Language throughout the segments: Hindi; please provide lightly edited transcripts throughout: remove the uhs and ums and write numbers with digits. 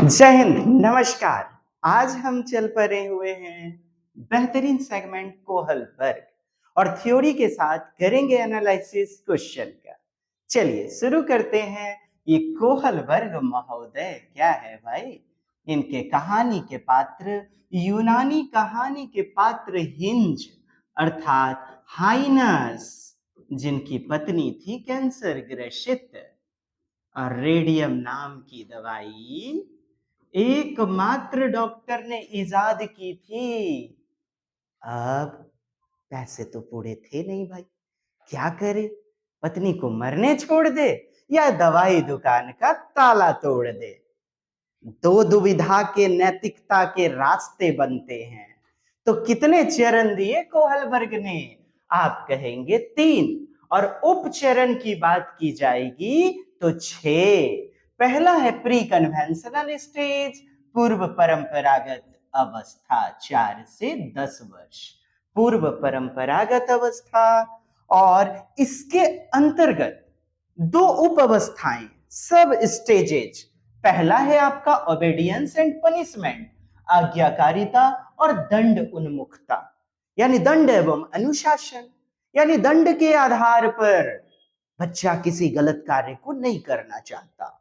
जय हिंद, नमस्कार। आज हम चल पड़े हुए हैं बेहतरीन सेगमेंट कोहल वर्ग और थ्योरी के साथ करेंगे एनालिसिस क्वेश्चन का। चलिए शुरू करते हैं। ये कोहल वर्ग महोदय क्या है भाई? इनके कहानी के पात्र यूनानी कहानी के पात्र हिंज अर्थात हाइनस, जिनकी पत्नी थी कैंसर ग्रसित और रेडियम नाम की दवाई एकमात्र डॉक्टर ने इजाद की थी। अब पैसे तो पूरे थे नहीं भाई, क्या करे? पत्नी को मरने छोड़ दे या दवाई दुकान का ताला तोड़ दे? दो दुविधा के नैतिकता के रास्ते बनते हैं। तो कितने चरण दिए कोहलबर्ग ने? आप कहेंगे 3, और उपचरण की बात की जाएगी तो 6। पहला है प्री कन्वेंशनल स्टेज, पूर्व परंपरागत अवस्था 4 से 10 वर्ष, पूर्व परंपरागत अवस्था। और इसके अंतर्गत 2 उप अवस्थाएं, सब स्टेजेज। पहला है आपका ओबेडियंस एंड पनिशमेंट, आज्ञाकारिता और दंड उन्मुखता, यानी दंड एवं अनुशासन, यानी दंड के आधार पर बच्चा किसी गलत कार्य को नहीं करना चाहता।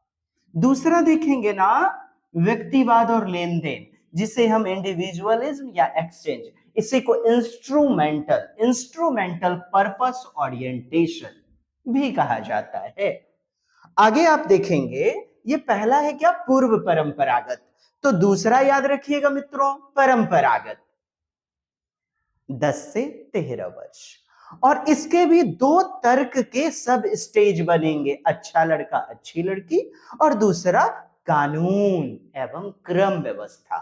दूसरा देखेंगे ना, व्यक्तिवाद और लेन देन, जिसे हम इंडिविजुअलिज्म या एक्सचेंज, इसी को इंस्ट्रूमेंटल पर्पस ओरिएंटेशन भी कहा जाता है। आगे आप देखेंगे, ये पहला है क्या? पूर्व परंपरागत। तो दूसरा याद रखिएगा मित्रों, परंपरागत 10 से 13 वर्ष। और इसके भी 2 तर्क के सब स्टेज बनेंगे, अच्छा लड़का अच्छी लड़की, और दूसरा कानून एवं क्रम व्यवस्था,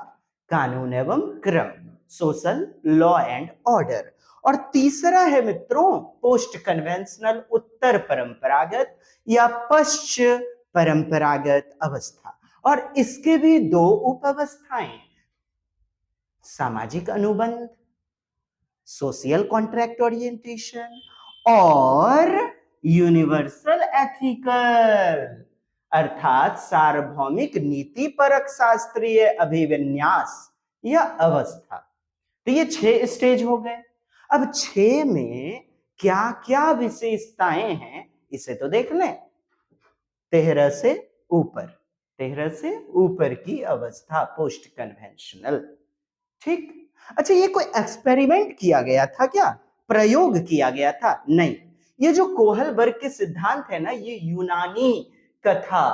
कानून एवं क्रम, सोशल लॉ एंड ऑर्डर। और तीसरा है मित्रों पोस्ट कन्वेंशनल, उत्तर परंपरागत या पश्चिम परंपरागत अवस्था। और इसके भी 2 उप अवस्थाएं, सामाजिक अनुबंध, सोशल कॉन्ट्रैक्ट ओरिएंटेशन, और यूनिवर्सल एथिकल अर्थात सार्वभौमिक नीति परक शास्त्रीय अभिविन्यास या अवस्था। तो ये 6 स्टेज हो गए। अब 6 में क्या क्या विशेषताएं हैं इसे तो देख लें। 13 से ऊपर, 13 से ऊपर की अवस्था पोस्ट कन्वेंशनल, ठीक। अच्छा, ये कोई एक्सपेरिमेंट किया गया था क्या? प्रयोग किया गया था? नहीं। ये जो कोहलबर्ग के सिद्धांत है ना, ये यूनानी कथा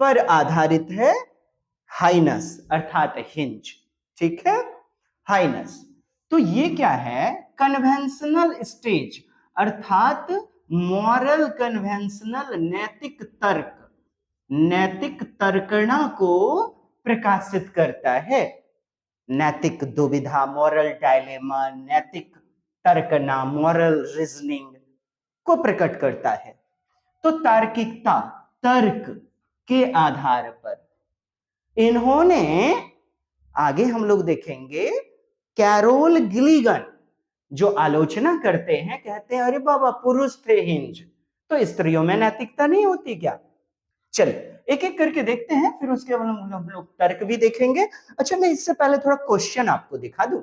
पर आधारित है, हाइनस अर्थात हिंज, ठीक है, हाइनस। तो ये क्या है? कन्वेंशनल स्टेज अर्थात मॉरल कन्वेंशनल, नैतिक तर्क, नैतिक तर्कणा को प्रकाशित करता है। नैतिक दुविधा, मॉरल डायलेमा, नैतिक तर्कना, मॉरल रीजनिंग को प्रकट करता है। तो तार्किकता, तर्क के आधार पर इन्होंने, आगे हम लोग देखेंगे, कैरोल गिलिगन जो आलोचना करते हैं, कहते हैं अरे बाबा पुरुष थे हिंज, तो स्त्रियों में नैतिकता नहीं होती क्या? चलिए एक एक करके देखते हैं, फिर उसके बाद हम लोग तर्क भी देखेंगे। अच्छा, मैं इससे पहले थोड़ा क्वेश्चन आपको दिखा दूं,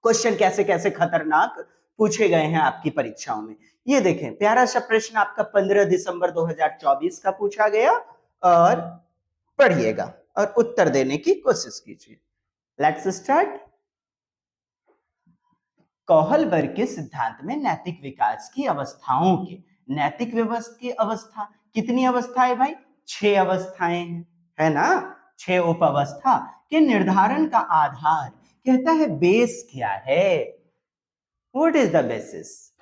क्वेश्चन कैसे कैसे खतरनाक पूछे गए हैं आपकी परीक्षाओं में। ये देखें, प्यारा सा प्रश्न आपका 15 दिसंबर 2024 का पूछा गया, और पढ़िएगा और उत्तर देने की कोशिश कीजिए। Let's start. कोहलबर्ग के सिद्धांत में नैतिक विकास की अवस्थाओं के, नैतिक व्यवस्था की अवस्था कितनी अवस्थाएं भाई? 6 अवस्थाएं हैं, है ना? 6 उप अवस्था के निर्धारण का आधार, कहता है बेस क्या है? What is the basis?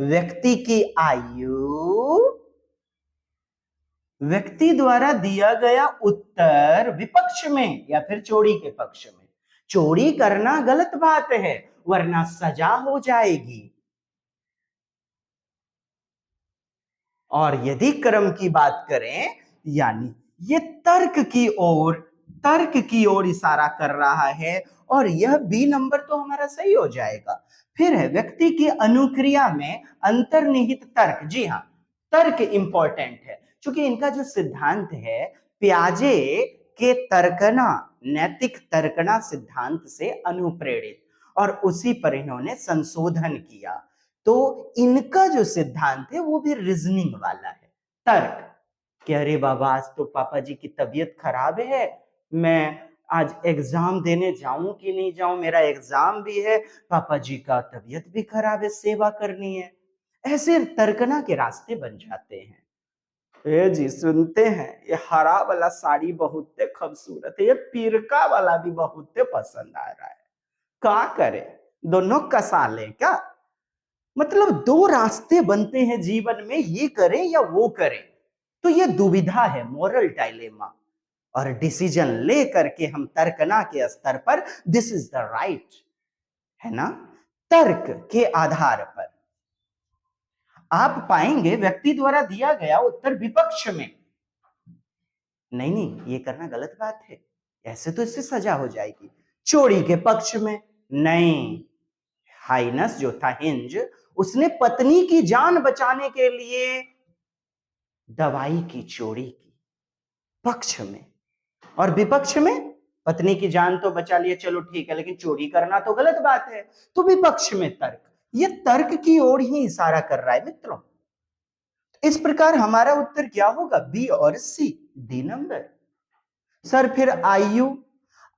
व्यक्ति की आयु, व्यक्ति द्वारा दिया गया उत्तर विपक्ष में या फिर चोरी के पक्ष में। चोरी करना गलत बात है, वरना सजा हो जाएगी। और यदि क्रम की बात करें, यानी ये तर्क की ओर इशारा कर रहा है, और यह बी नंबर तो हमारा सही हो जाएगा। फिर है व्यक्ति की अनुक्रिया में अंतर्निहित तर्क। जी हाँ, तर्क इंपॉर्टेंट है। क्योंकि इनका जो सिद्धांत है पियाजे के तर्कना, नैतिक तर्कना सिद्धांत से अनुप्रेरित, और उसी पर इन्होंने संशोधन किया। तो इनका जो सिद्धांत है वो भी रीजनिंग वाला है, तर्क। कि अरे बाबा आज तो पापा जी की तबीयत खराब है, मैं आज एग्जाम देने जाऊं कि नहीं जाऊं, मेरा एग्जाम भी है, पापा जी का तबीयत भी खराब है, सेवा करनी है। ऐसे तर्कना के रास्ते बन जाते हैं। ए जी सुनते हैं ये हरा वाला साड़ी बहुत खूबसूरत है, ये पीरका वाला भी बहुत पसंद आ रहा है, क्या करे, दोनों कसा ले क्या। मतलब दो रास्ते बनते हैं जीवन में, ये करें या वो करें। तो ये दुविधा है, मोरल डायलेमा। और डिसीजन ले करके हम तर्कना के स्तर पर दिस इज द राइट, है ना, तर्क के आधार पर आप पाएंगे व्यक्ति द्वारा दिया गया उत्तर विपक्ष में, नहीं नहीं ये करना गलत बात है, ऐसे तो इससे सजा हो जाएगी। चोरी के पक्ष में, नहीं, हाइनस जो था हिंज, उसने पत्नी की जान बचाने के लिए दवाई की चोरी की, पक्ष में। और विपक्ष में पत्नी की जान तो बचा लिया, चलो ठीक है, लेकिन चोरी करना तो गलत बात है, तो विपक्ष में तर्क, ये तर्क की ओर ही इशारा कर रहा है मित्रों। इस प्रकार हमारा उत्तर क्या होगा, बी और सी, डी नंबर। सर फिर आयु,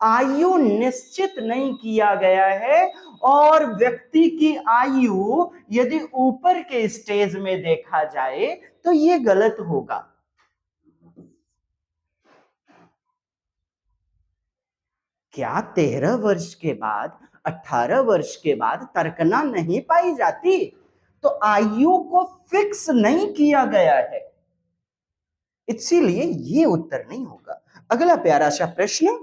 आयु निश्चित नहीं किया गया है, और व्यक्ति की आयु यदि ऊपर के स्टेज में देखा जाए तो यह गलत होगा। क्या 13 वर्ष के बाद, 18 वर्ष के बाद तर्कना नहीं पाई जाती? तो आयु को फिक्स नहीं किया गया है, इसीलिए ये उत्तर नहीं होगा। अगला प्यारा सा प्रश्न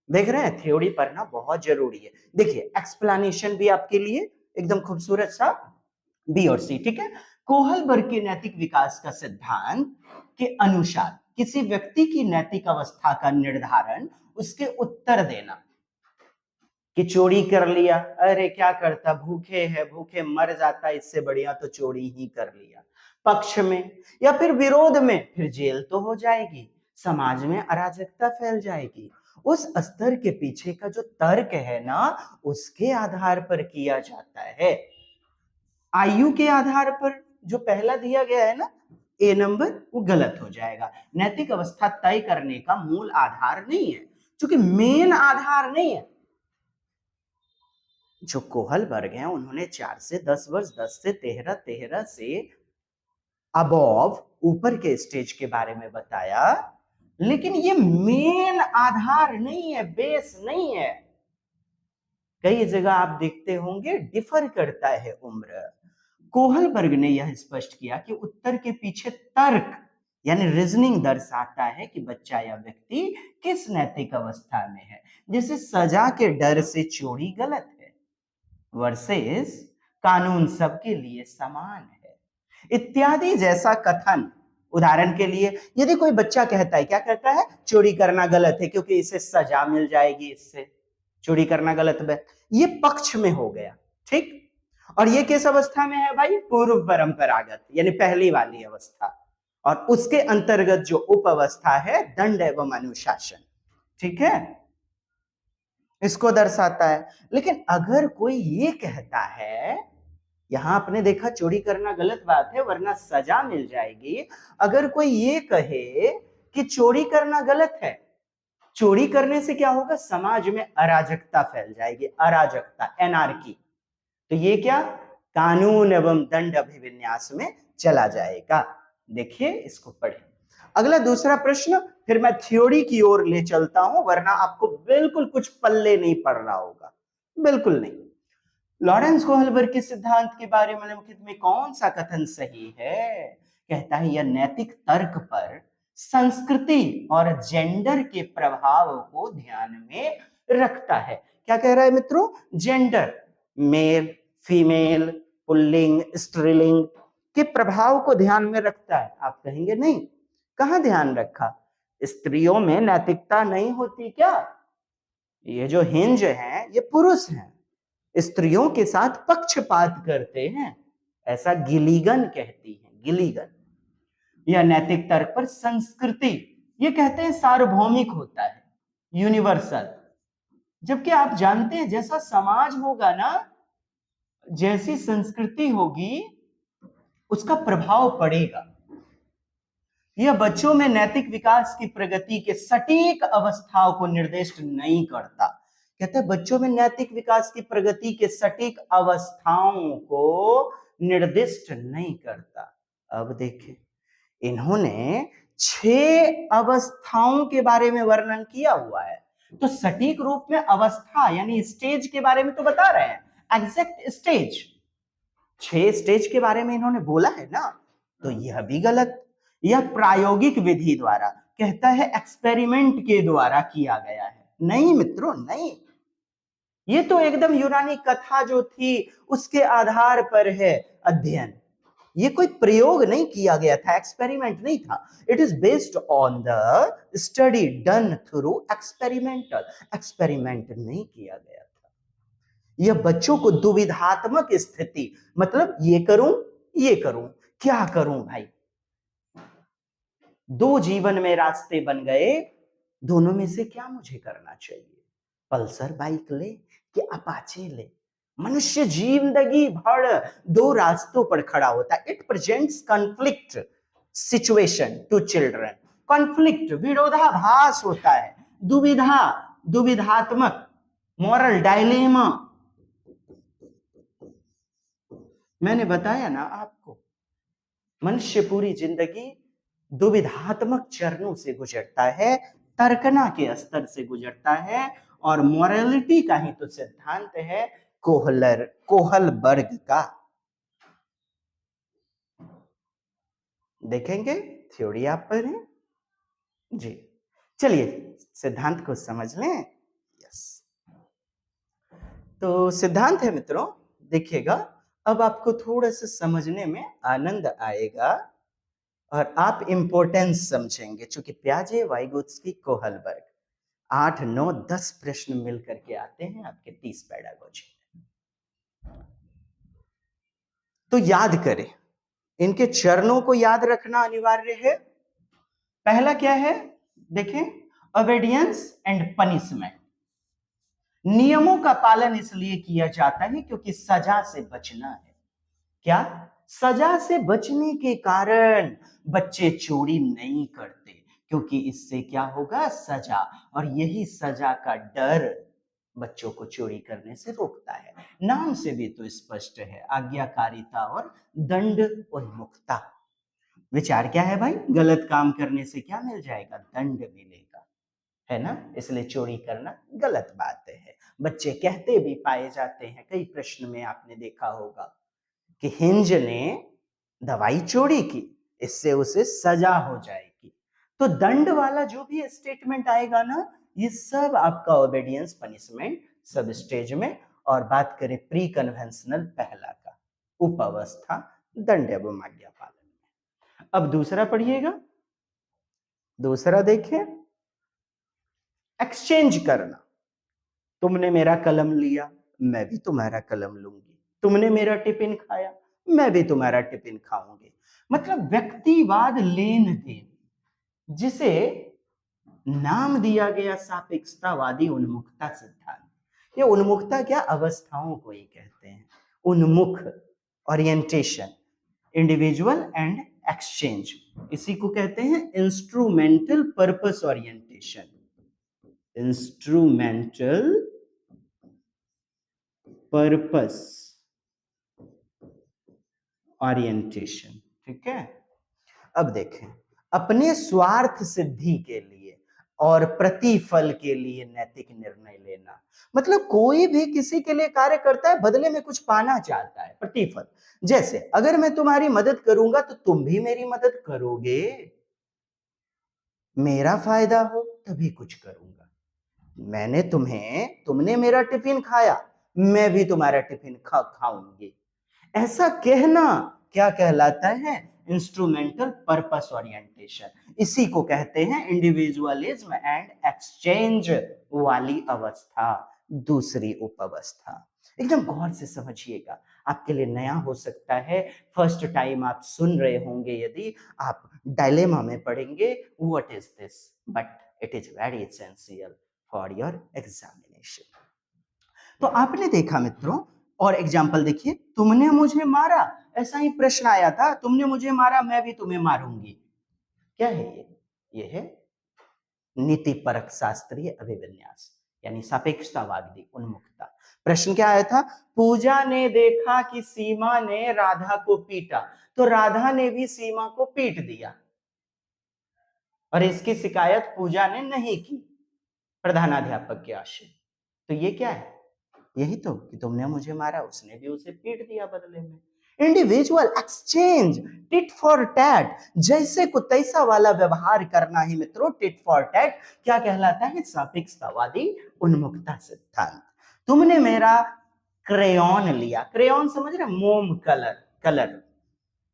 देख रहे हैं, थ्योरी पढ़ना बहुत जरूरी है। देखिए एक्सप्लेनेशन भी आपके लिए एकदम खूबसूरत सा, बी और सी, ठीक है। कोहलबर्ग के नैतिक विकास का सिद्धांत के अनुसार किसी व्यक्ति की नैतिक अवस्था का निर्धारण उसके उत्तर देना, कि चोरी कर लिया, अरे क्या करता, भूखे है, भूखे मर जाता, इससे बढ़िया तो चोरी ही कर लिया, पक्ष में। या फिर विरोध में, फिर जेल तो हो जाएगी, समाज में अराजकता फैल जाएगी। उस स्तर के पीछे का जो तर्क है ना, उसके आधार पर किया जाता है। आयु के आधार पर जो पहला दिया गया है ना, ए नंबर, वो गलत हो जाएगा। नैतिक अवस्था तय करने का मूल आधार नहीं है, क्योंकि मेन आधार नहीं है। जो कोहलबर्ग हैं उन्होंने 4 से 10 वर्ष, 10 से 13, 13 से अबव, ऊपर के स्टेज के बारे में बताया, लेकिन ये मेन आधार नहीं है, बेस नहीं है। कई जगह आप देखते होंगे डिफर करता है उम्र। कोहलबर्ग ने यह स्पष्ट किया कि उत्तर के पीछे तर्क यानी रीजनिंग दर्शाता है कि बच्चा या व्यक्ति किस नैतिक अवस्था में है। जैसे सजा के डर से चोरी गलत है, वर्सेस कानून सबके लिए समान है, इत्यादि जैसा कथन। उदाहरण के लिए यदि कोई बच्चा कहता है, क्या कहता है, चोरी करना गलत है क्योंकि इसे सजा मिल जाएगी, इससे चोरी करना गलत है, ये पक्ष में हो गया, ठीक। और ये किस अवस्था में है भाई, पूर्व परंपरागत यानी पहली वाली अवस्था, और उसके अंतर्गत जो उप अवस्था है दंड एवं अनुशासन, ठीक है, इसको दर्शाता है। लेकिन अगर कोई ये कहता है, यहां आपने देखा चोरी करना गलत बात है वरना सजा मिल जाएगी, अगर कोई ये कहे कि चोरी करना गलत है, चोरी करने से क्या होगा, समाज में अराजकता फैल जाएगी, अराजकता, एनार्की, तो ये क्या, कानून एवं दंड अभिविन्यास में चला जाएगा। देखिए इसको पढ़ें। अगला दूसरा प्रश्न, फिर मैं थ्योरी की ओर ले चलता हूं, वरना आपको बिल्कुल कुछ पल्ले नहीं पड़ रहा होगा, बिल्कुल नहीं। लॉरेंस कोहलबर्ग के सिद्धांत के बारे में निम्नलिखित में कौन सा कथन सही है? कहता है यह नैतिक तर्क पर संस्कृति और जेंडर के प्रभाव को ध्यान में रखता है। क्या कह रहा है मित्रों, जेंडर, मेल, फीमेल, पुल्लिंग, स्त्रीलिंग के प्रभाव को ध्यान में रखता है। आप कहेंगे नहीं, कहां ध्यान रखा, स्त्रियों में नैतिकता नहीं होती क्या? ये जो हिंज हैं ये पुरुष हैं, स्त्रियों के साथ पक्षपात करते हैं, ऐसा गिलिगन कहती है, गिलिगन। या नैतिक तर्क पर संस्कृति, ये कहते हैं सार्वभौमिक होता है, यूनिवर्सल। जबकि आप जानते हैं जैसा समाज होगा ना, जैसी संस्कृति होगी, उसका प्रभाव पड़ेगा। यह बच्चों में नैतिक विकास की प्रगति के सटीक अवस्थाओं को निर्दिष्ट नहीं करता। कहते हैं बच्चों में नैतिक विकास की प्रगति के सटीक अवस्थाओं को निर्दिष्ट नहीं करता। अब देखें, इन्होंने 6 अवस्थाओं के बारे में वर्णन किया हुआ है। तो सटीक रूप में अवस्था यानी स्टेज के बारे में तो बता रहे हैं, एग्जैक्ट स्टेज, 6 स्टेज के बारे में इन्होंने बोला है ना, तो यह भी गलत। यह प्रायोगिक विधि द्वारा, कहता है एक्सपेरिमेंट के द्वारा किया गया है। नहीं मित्रों, नहीं, ये तो एकदम यूनानी कथा जो थी उसके आधार पर है अध्ययन। ये कोई प्रयोग नहीं किया गया था, एक्सपेरिमेंट नहीं था। It is based on the study done through experimental, experiment नहीं किया गया था। यह बच्चों को दुविधात्मक स्थिति, मतलब ये करूं क्या करूं भाई, 2 जीवन में रास्ते बन गए, दोनों में से क्या मुझे करना चाहिए, पल्सर बाइक ले कि अपाचे ले। मनुष्य जिंदगी भर 2 रास्तों पर खड़ा होता है। It presents conflict situation to children. Conflict, विरोधाभास होता है, दुविधात्मक, मॉरल डायलेमा। मैंने बताया ना आपको, मनुष्य पूरी जिंदगी दुविधात्मक चरणों से गुजरता है, तर्कना के स्तर से गुजरता है, और मोरालिटी का ही तो सिद्धांत है कोहलबर्ग का। देखेंगे, थ्योरी आप पर है जी। चलिए सिद्धांत को समझ लें। यस, तो सिद्धांत है मित्रों, देखिएगा अब आपको थोड़ा सा समझने में आनंद आएगा और आप इंपॉर्टेंस समझेंगे। चूंकि प्याजे, वाइगोत्स्की, कोहलबर्ग, 8, 9, 10 प्रश्न मिल करके आते हैं आपके 30 पेडागोजी में। तो याद करें, इनके चरणों को याद रखना अनिवार्य है। पहला क्या है, देखें, ओबेडियंस एंड पनिशमेंट। नियमों का पालन इसलिए किया जाता है क्योंकि सजा से बचना है। क्या? सजा से बचने के कारण बच्चे चोरी नहीं करते, क्योंकि इससे क्या होगा, सजा, और यही सजा का डर बच्चों को चोरी करने से रोकता है। नाम से भी तो स्पष्ट है, आज्ञाकारिता और दंड उन्मुखता। विचार क्या है भाई, गलत काम करने से क्या मिल जाएगा, दंड मिलेगा, है ना। इसलिए चोरी करना गलत बात है। बच्चे कहते भी पाए जाते हैं, कई प्रश्न में आपने देखा होगा कि हिंज ने दवाई चोरी की, इससे उसे सजा हो जाएगी। तो दंड वाला जो भी स्टेटमेंट आएगा ना, ये सब आपका ओबेडियंस पनिशमेंट सब स्टेज में। और बात करें प्री कन्वेंशनल पहला का, उप अवस्था दंड एवं आज्ञा पालन में। अब दूसरा पढ़िएगा, दूसरा देखें, एक्सचेंज करना। तुमने मेरा कलम लिया, मैं भी तुम्हारा कलम लूंगी। तुमने मेरा टिफिन खाया, मैं भी तुम्हारा टिफिन खाऊंगी। मतलब व्यक्तिवाद लेन देन, जिसे नाम दिया गया सापेक्षतावादी उन्मुखता सिद्धांत। ये उन्मुखता क्या, अवस्थाओं को ही कहते हैं। उन्मुख, ओरिएंटेशन, इंडिविजुअल एंड एक्सचेंज, इसी को कहते हैं instrumental purpose orientation. Instrumental purpose orientation, ठीक है। अब देखें, अपने स्वार्थ सिद्धि के लिए और प्रतिफल के लिए नैतिक निर्णय लेना। मतलब कोई भी किसी के लिए कार्य करता है, बदले में कुछ पाना चाहता है, प्रतिफल। जैसे अगर मैं तुम्हारी मदद करूंगा तो तुम भी मेरी मदद करोगे, मेरा फायदा हो तभी कुछ करूंगा। तुमने मेरा टिफिन खाया, मैं भी तुम्हारा टिफिन खाऊंगी। ऐसा कहना क्या कहलाता है, इंस्ट्रूमेंटल पर्पस ओरिएंटेशन। इसी को कहते हैं इंडिविजुअलिज्म एंड एक्सचेंज वाली अवस्था, दूसरी उप अवस्था। एकदम गौर से समझिएगा, आपके लिए नया हो सकता है, फर्स्ट टाइम आप सुन रहे होंगे, यदि आप डायलेमा में पड़ेंगे what is this, but it is very essential for your examination. तो आपने देखा मित्रों, और एग्जाम्पल देखिए, तुमने मुझे मारा, ऐसा ही प्रश्न आया था, तुमने मुझे मारा मैं भी तुम्हें मारूंगी। क्या है ये है नीतिपरक शास्त्रीय अभिविन्यास, यानी सापेक्षतावादी उन्मुखता। प्रश्न क्या आया था, पूजा ने देखा कि सीमा ने राधा को पीटा, तो राधा ने भी सीमा को पीट दिया और इसकी शिकायत पूजा ने नहीं की प्रधानाध्यापक के आश्रय। तो ये क्या है, यही तो कि तुमने मुझे मारा, उसने भी उसे पीट दिया बदले में। Individual exchange, tit for tat, जैसे को तैसा वाला व्यवहार करना ही मित्रों टिट फॉर टैट क्या कहलाता है, सापेक्षतावादी उन्मुखता सिद्धांत। तुमने मेरा क्रेयॉन लिया, क्रेयॉन समझ रहे, मोम कलर,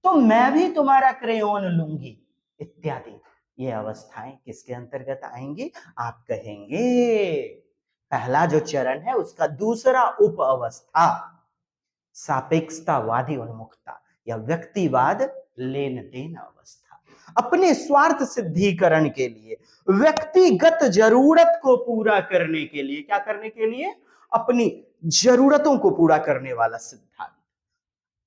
तो मैं भी तुम्हारा क्रेयॉन लूंगी इत्यादि। ये अवस्थाएं किसके अंतर्गत आएंगी, आप कहेंगे पहला जो चरण है उसका दूसरा उप अवस्था सापेक्षतावादी उन्मुखता या व्यक्तिवाद लेन देन अवस्था। अपने स्वार्थ सिद्धिकरण के लिए, व्यक्तिगत जरूरत को पूरा करने के लिए, क्या करने के लिए, अपनी जरूरतों को पूरा करने वाला सिद्धांत।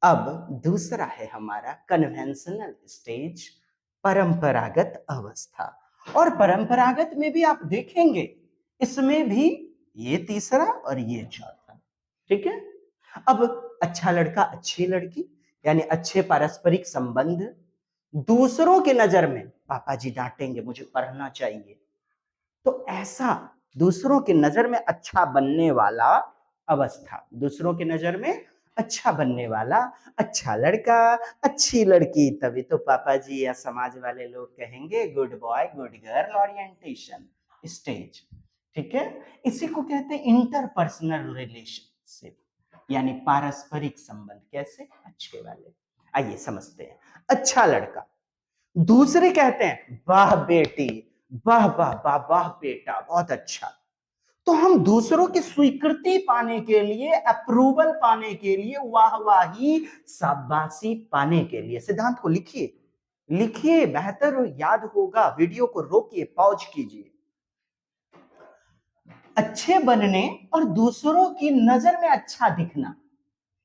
अब दूसरा है हमारा कन्वेंशनल स्टेज, परंपरागत अवस्था। और परंपरागत में भी आप देखेंगे इसमें भी ये तीसरा और ये चौथा, ठीक है। अब अच्छा लड़का अच्छी लड़की, यानी अच्छे पारस्परिक संबंध, दूसरों के नजर में पापा जी डांटेंगे मुझे पढ़ना चाहिए, तो ऐसा दूसरों की नजर में अच्छा बनने वाला अवस्था, दूसरों की नजर में अच्छा बनने वाला, अच्छा लड़का अच्छी लड़की, तभी तो पापा जी या समाज वाले लोग कहेंगे good boy good girl orientation stage, ठीक है। इसी को कहते हैं इंटरपर्सनल रिलेशनशिप, यानी पारस्परिक संबंध, कैसे, अच्छे वाले। आइए समझते हैं। अच्छा लड़का, दूसरे कहते हैं वाह बेटी, वाह वाह वाह वाह बेटा, बहुत अच्छा। तो हम दूसरों की स्वीकृति पाने के लिए, अप्रूवल पाने के लिए, वाहवाही शाबाशी पाने के लिए, सिद्धांत को लिखिए लिखिए, बेहतर याद होगा, वीडियो को रोकिए, पॉज कीजिए। अच्छे बनने और दूसरों की नजर में अच्छा दिखना,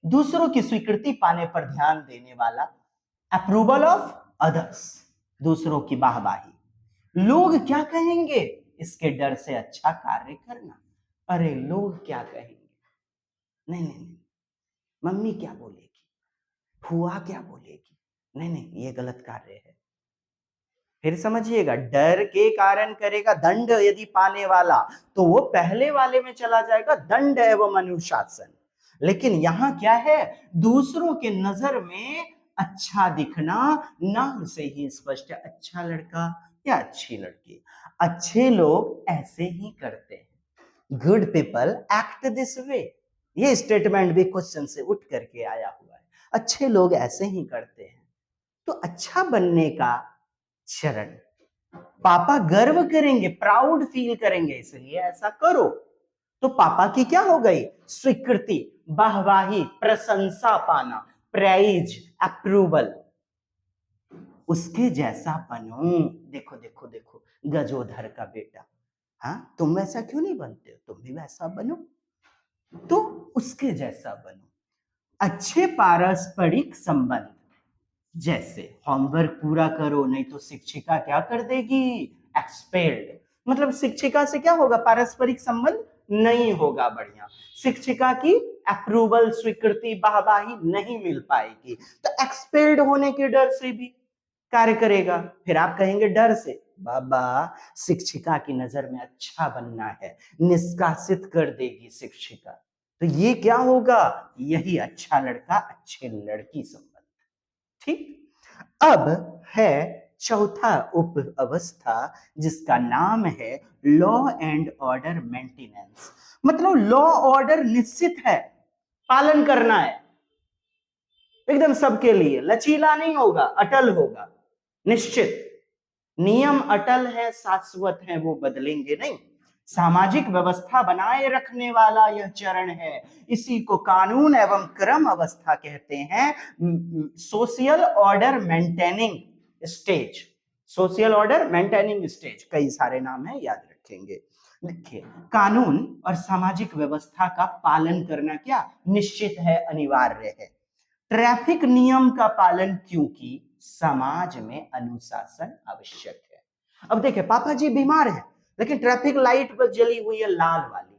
दूसरों की स्वीकृति पाने पर ध्यान देने वाला, अप्रूवल ऑफ अदर्स, दूसरों की वाहवाही। लोग क्या कहेंगे इसके डर से अच्छा कार्य करना, अरे लोग क्या कहेंगे, नहीं नहीं नहीं, मम्मी क्या बोलेगी, फुआ क्या बोलेगी, नहीं नहीं ये गलत कार्य है। फिर समझिएगा, डर के कारण करेगा दंड यदि पाने वाला, तो वो पहले वाले में चला जाएगा, दंड एवं अनुशासन। लेकिन यहां क्या है, दूसरों के नजर में अच्छा दिखना, नाम से ही स्पष्ट है, अच्छा लड़का या अच्छी लड़की। अच्छे लोग ऐसे ही करते हैं, good people act this way, ये स्टेटमेंट भी क्वेश्चन से उठ करके आया हुआ है, अच्छे लोग ऐसे ही करते हैं। तो अच्छा बनने का चरण, पापा गर्व करेंगे, प्राउड फील करेंगे, इसलिए ऐसा करो, तो पापा की क्या हो गई, स्वीकृति, वाहवाही, प्रशंसा पाना, प्राइज, अप्रूवल, उसके जैसा बनो। देखो देखो देखो, गजोधर का बेटा, हाँ तुम वैसा क्यों नहीं बनते हो, तुम भी वैसा बनो, तो उसके जैसा बनो। अच्छे पारस्परिक संबंध, जैसे होमवर्क पूरा करो नहीं तो शिक्षिका क्या कर देगी, एक्सपेल्ड, मतलब शिक्षिका से क्या होगा, पारस्परिक संबंध नहीं होगा बढ़िया, शिक्षिका की अप्रूवल, स्वीकृति, वाहवाही नहीं मिल पाएगी, तो एक्सपेल्ड होने के डर से भी कार्य करेगा। फिर आप कहेंगे डर से, बाबा शिक्षिका की नजर में अच्छा बनना है, निष्कासित कर देगी शिक्षिका, तो ये क्या होगा, यही अच्छा लड़का अच्छे लड़की संबंध, ठीक। अब है चौथा उप अवस्था जिसका नाम है लॉ एंड ऑर्डर मेंटेनेंस, मतलब लॉ ऑर्डर निश्चित है, पालन करना है एकदम सबके लिए, लचीला नहीं होगा, अटल होगा, निश्चित, नियम अटल है, शाश्वत है, वो बदलेंगे नहीं, सामाजिक व्यवस्था बनाए रखने वाला यह चरण है। इसी को कानून एवं क्रम अवस्था कहते हैं। Social order maintaining stage, social order maintaining stage, कई सारे नाम है, याद रखेंगे। देखिए, कानून और सामाजिक व्यवस्था का पालन करना क्या निश्चित है, अनिवार्य है। ट्रैफिक नियम का पालन, क्योंकि समाज में अनुशासन आवश्यक है। अब देखिए, पापा जी बीमार है लेकिन ट्रैफिक लाइट पर जली हुई है लाल वाली,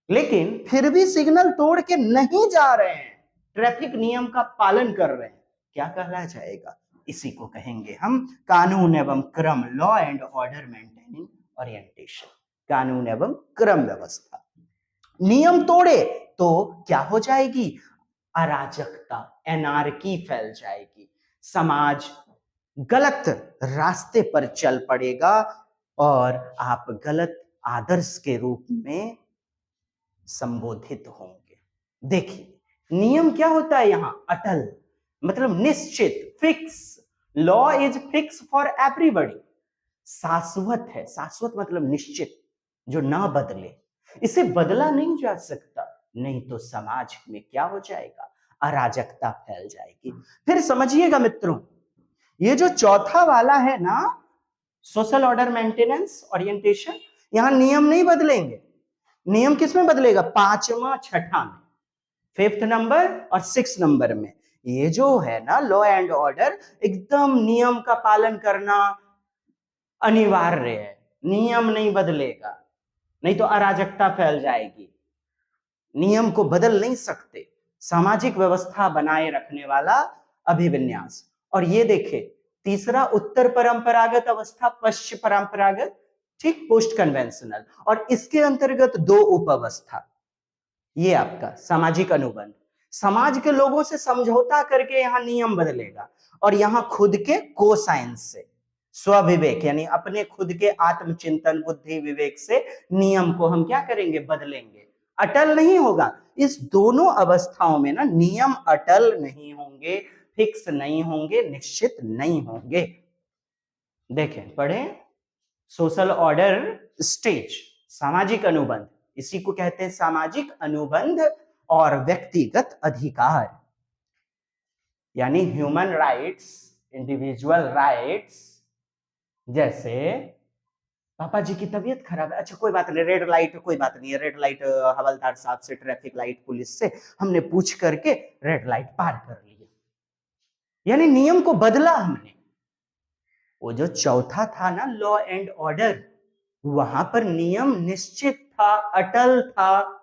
लेकिन फिर भी सिग्नल तोड़ के नहीं जा रहे हैं, ट्रैफिक नियम का पालन कर रहे हैं, क्या कहला जाएगा? इसी को कहेंगे हम कानून एवं क्रम, law and order maintaining orientation, कानून एवं क्रम व्यवस्था। नियम तोड़े तो क्या हो जाएगी? अराजकता, एनार्की फैल जाएगी, समाज गलत रास्ते पर चल पड़ेगा और आप गलत आदर्श के रूप में संबोधित होंगे। देखिए, नियम क्या होता है यहां? अटल, मतलब निश्चित, fix. Law is fix for everybody, शाश्वत है। शाश्वत मतलब निश्चित, जो ना बदले, इसे बदला नहीं जा सकता, नहीं तो समाज में क्या हो जाएगा? अराजकता फैल जाएगी। फिर समझिएगा मित्रों, ये जो चौथा वाला है ना, सोशल ऑर्डर मेंटेनेंस ओरिएंटेशन, यहां नियम नहीं बदलेंगे। नियम किसमें बदलेगा? पांचवा छठा में, फिफ्थ नंबर और सिक्स नंबर में। ये जो है ना लॉ एंड ऑर्डर, एकदम नियम का पालन करना अनिवार्य है, नियम नहीं बदलेगा, नहीं तो अराजकता फैल जाएगी। नियम को बदल नहीं सकते, सामाजिक व्यवस्था बनाए रखने वाला अभिविन्यास। और ये देखे, तीसरा उत्तर परंपरागत अवस्था, पश्चिम परंपरागत, ठीक, पोस्ट कन्वेंशनल। और इसके अंतर्गत दो उप अवस्था, ये आपका सामाजिक अनुबंध, समाज के लोगों से समझौता करके यहां नियम बदलेगा, और यहां खुद के कोसाइंस से, स्वविवेक यानी अपने खुद के आत्मचिंतन, बुद्धि, विवेक से नियम को हम क्या करेंगे? बदलेंगे। अटल नहीं होगा। इस दोनों अवस्थाओं में ना नियम अटल नहीं होंगे, फिक्स नहीं होंगे, निश्चित नहीं होंगे। देखें, पढ़ें, सोशल ऑर्डर स्टेज, सामाजिक अनुबंध, इसी को कहते हैं सामाजिक अनुबंध और व्यक्तिगत अधिकार, यानी ह्यूमन राइट्स, इंडिविजुअल राइट्स। जैसे पापा जी की तबीयत खराब है, अच्छा कोई बात नहीं, रेड लाइट, कोई बात नहीं है, रेड लाइट हवलदार साहब से, ट्रैफिक लाइट पुलिस से हमने पूछ करके रेड लाइट पार कर लिया, यानी नियम को बदला हमने। वो जो चौथा था ना लॉ एंड ऑर्डर, वहां पर नियम निश्चित था, अटल था,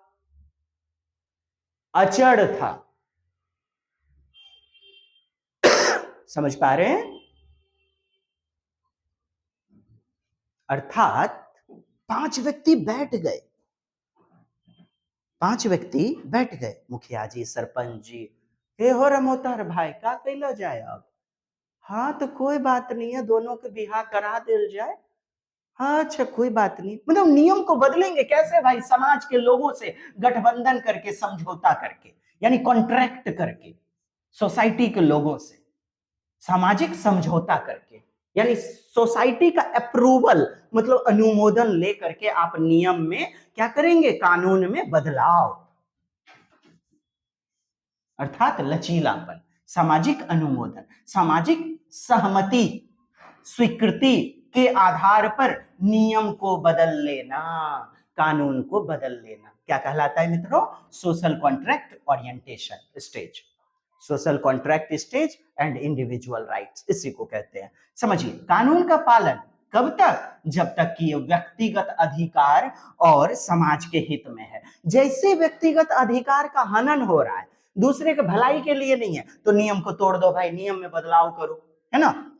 अचड़ था। समझ पा रहे हैं? अर्थात 5 व्यक्ति बैठ गए, 5 व्यक्ति बैठ गए, मुखिया जी, सरपंच जी, हे हो रमोतर भाई, का कैला जाए अब? हाँ तो कोई बात नहीं है, दोनों के बिहार करा दिल जाए। हाँ अच्छा कोई बात नहीं, मतलब नियम को बदलेंगे कैसे भाई? समाज के लोगों से गठबंधन करके, समझौता करके, यानी कॉन्ट्रैक्ट करके, सोसाइटी के लोगों से सामाजिक समझौता करके, यानी सोसाइटी का अप्रूवल, मतलब अनुमोदन लेकर के आप नियम में क्या करेंगे? कानून में बदलाव, अर्थात लचीलापन, सामाजिक अनुमोदन, सामाजिक सहमति, स्वीकृति के आधार पर नियम को बदल लेना, कानून को बदल लेना, क्या कहलाता है मित्रों? Social contract orientation stage, social contract stage and individual rights, इसी को कहते हैं। समझिए, कानून का पालन कब तक? जब तक कि व्यक्तिगत अधिकार और समाज के हित में है। जैसे व्यक्तिगत अधिकार का हनन हो रहा है, दूसरे के भलाई के लिए नहीं है, तो नियम को तोड़ दो भाई, नियम में बदलाव करो, है ना?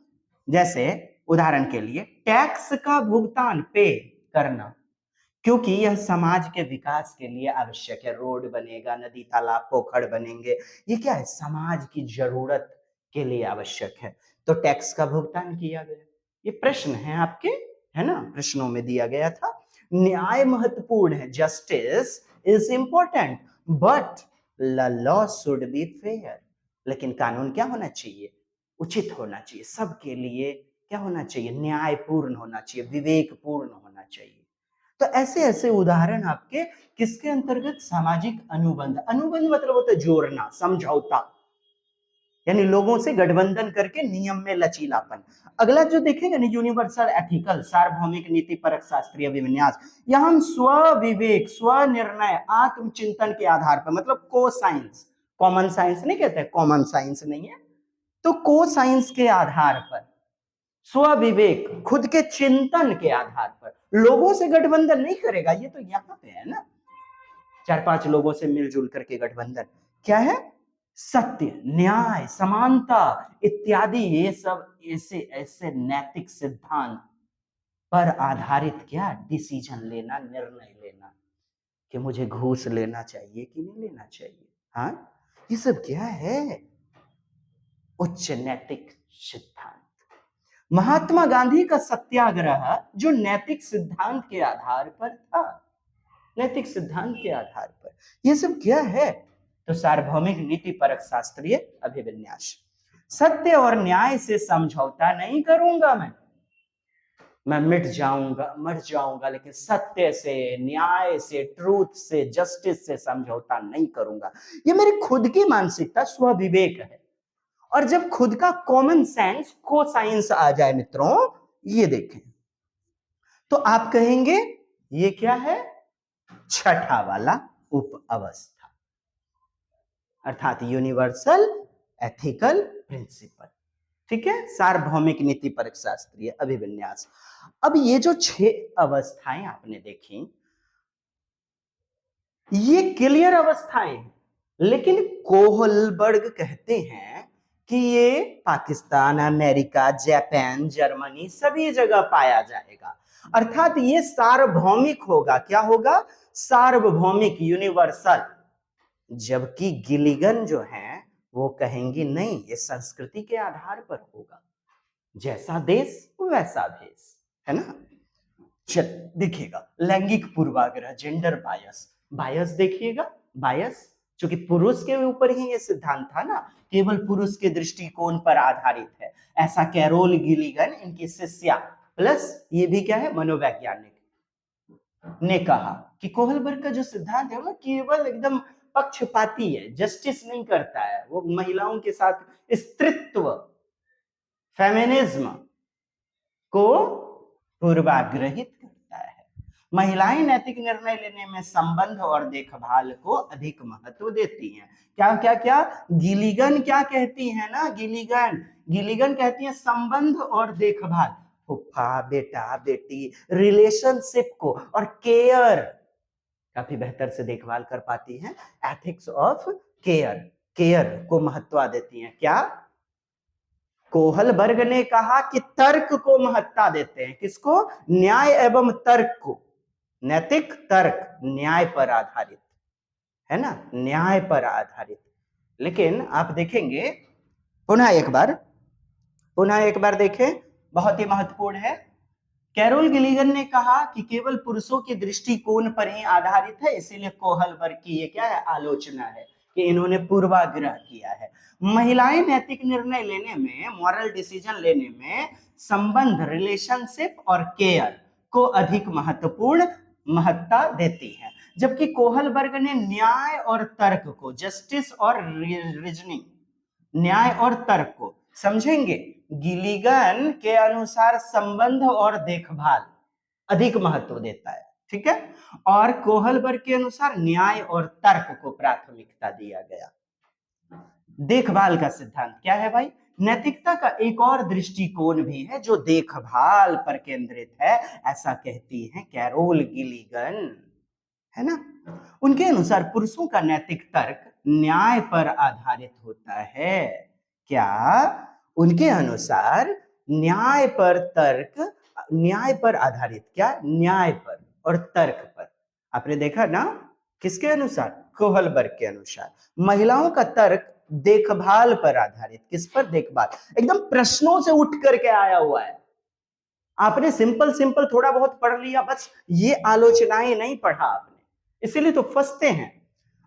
जैसे उदाहरण के लिए टैक्स का भुगतान, पे करना, क्योंकि यह समाज के विकास के लिए आवश्यक है। रोड बनेगा, नदी तालाब पोखर बनेंगे, ये क्या है? समाज की जरूरत के लिए आवश्यक है, तो टैक्स का भुगतान किया गया। ये प्रश्न है आपके, है ना, प्रश्नों में दिया गया था। न्याय महत्वपूर्ण है, justice is important, but the law should be fair. लेकिन कानून क्या होना चाहिए? उचित होना चाहिए, सबके लिए क्या होना चाहिए? न्यायपूर्ण होना चाहिए, विवेकपूर्ण होना चाहिए। तो ऐसे ऐसे उदाहरण आपके किसके अंतर्गत, सामाजिक अनुबंध। अनुबंध मतलब होता है जोड़ना, समझौता, यानी लोगों से गठबंधन करके नियम में लचीलापन। अगला जो देखेंगे ना, यूनिवर्सल एथिकल, सार्वभौमिक नीति परक शास्त्रीय अभिविन्यास। यहां हम स्व विवेक, स्व निर्णय, आत्मचिंतन के आधार पर, मतलब को साइंस, कॉमन साइंस नहीं कहते, कॉमन साइंस नहीं है, तो को साइंस के आधार पर, स्व विवेक, खुद के चिंतन के आधार पर लोगों से गठबंधन नहीं करेगा। ये तो यहां पे है ना, 4-5 लोगों से मिलजुल करके गठबंधन। क्या है? सत्य, न्याय, समानता इत्यादि, ये सब ऐसे ऐसे नैतिक सिद्धांत पर आधारित क्या, डिसीजन लेना, निर्णय लेना कि मुझे घूस लेना चाहिए कि नहीं लेना चाहिए। हाँ, ये सब क्या है, उच्च नैतिक सिद्धांत। महात्मा गांधी का सत्याग्रह जो नैतिक सिद्धांत के आधार पर था, नैतिक सिद्धांत के आधार पर, ये सब क्या है, तो सार्वभौमिक नीति परक शास्त्रीय अभिविन्यास। सत्य और न्याय से समझौता नहीं करूंगा मैं मिट जाऊंगा, मर जाऊंगा, लेकिन सत्य से, न्याय से, ट्रूथ से, जस्टिस से समझौता नहीं करूंगा। ये मेरी खुद की मानसिकता, स्व विवेक है। और जब खुद का कॉमन सेंस, को साइंस आ जाए मित्रों, ये देखें, तो आप कहेंगे ये क्या है, छठा वाला उप अवस्था, अर्थात यूनिवर्सल एथिकल प्रिंसिपल। ठीक है, सार्वभौमिक नीति परक शास्त्रीय अभिविन्यास। अब ये जो 6 अवस्थाएं आपने देखी, ये क्लियर अवस्थाएं, लेकिन कोहलबर्ग कहते हैं कि ये पाकिस्तान, अमेरिका, जापान, जर्मनी सभी जगह पाया जाएगा, अर्थात ये सार्वभौमिक होगा। क्या होगा? सार्वभौमिक, यूनिवर्सल। जबकि गिलिगन जो है वो कहेंगी नहीं, ये संस्कृति के आधार पर होगा, जैसा देश वैसा भेष, है ना। चल देखिएगा, लैंगिक पूर्वाग्रह, जेंडर बायस, बायस देखिएगा, बायस जो कि पुरुष के ऊपर ही ये सिद्धांत था ना, केवल पुरुष के दृष्टिकोण पर आधारित है, ऐसा कैरोल गिलिगन, इनकी शिष्या, प्लस ये भी क्या है, मनोवैज्ञानिक ने कहा कि कोहलबर्ग का जो सिद्धांत है वो केवल एकदम पक्षपाती है, जस्टिस नहीं करता है, वो महिलाओं के साथ स्त्रीत्व, फेमिनिज्म को पूर्वाग्रहित करता है। महिलाएं नैतिक निर्णय लेने में संबंध और देखभाल को अधिक महत्व देती हैं। क्या क्या क्या, गिलिगन क्या कहती है ना, गिलिगन कहती है संबंध और देखभाल, फूफा, बेटा, बेटी, रिलेशनशिप को और केयर काफी बेहतर से देखभाल कर पाती हैं। एथिक्स ऑफ केयर, केयर को महत्व देती हैं। क्या? कोहलबर्ग ने कहा कि तर्क को महत्ता देते हैं। किसको? न्याय एवं तर्क को। नैतिक तर्क न्याय पर आधारित है ना, न्याय पर आधारित। लेकिन आप देखेंगे, पुनः एक बार देखें, बहुत ही महत्वपूर्ण है। कैरोल गिलिगन ने कहा कि केवल पुरुषों के दृष्टिकोण पर ही आधारित है, इसीलिए कोहलबर्ग की ये क्या है, आलोचना है कि इन्होंने पूर्वाग्रह किया है। महिलाएं नैतिक निर्णय लेने में, मॉरल डिसीजन लेने में संबंध, रिलेशनशिप और केयर को अधिक महत्वपूर्ण महत्ता देती हैं, जबकि कोहलबर्ग ने न्याय और तर्क को, जस्टिस और रीजनिंग, न्याय और तर्क को, समझेंगे, गिलिगन के अनुसार संबंध और देखभाल अधिक महत्व देता है, ठीक है, और कोहलबर्ग के अनुसार न्याय और तर्क को प्राथमिकता दिया गया। देखभाल का सिद्धांत क्या है भाई? नैतिकता का एक और दृष्टिकोण भी है जो देखभाल पर केंद्रित है, ऐसा कहती हैं कैरोल गिलिगन, है ना। उनके अनुसार पुरुषों का नैतिक तर्क न्याय पर आधारित होता है। क्या? उनके अनुसार न्याय पर तर्क, न्याय पर आधारित, क्या? न्याय पर और तर्क पर। आपने देखा ना, किसके अनुसार? कोहलबर्ग के अनुसार। महिलाओं का तर्क देखभाल पर आधारित। किस पर? देखभाल। एकदम प्रश्नों से उठ करके आया हुआ है। आपने सिंपल थोड़ा बहुत पढ़ लिया, बस ये आलोचनाएं नहीं पढ़ा आपने, इसीलिए तो फंसते हैं।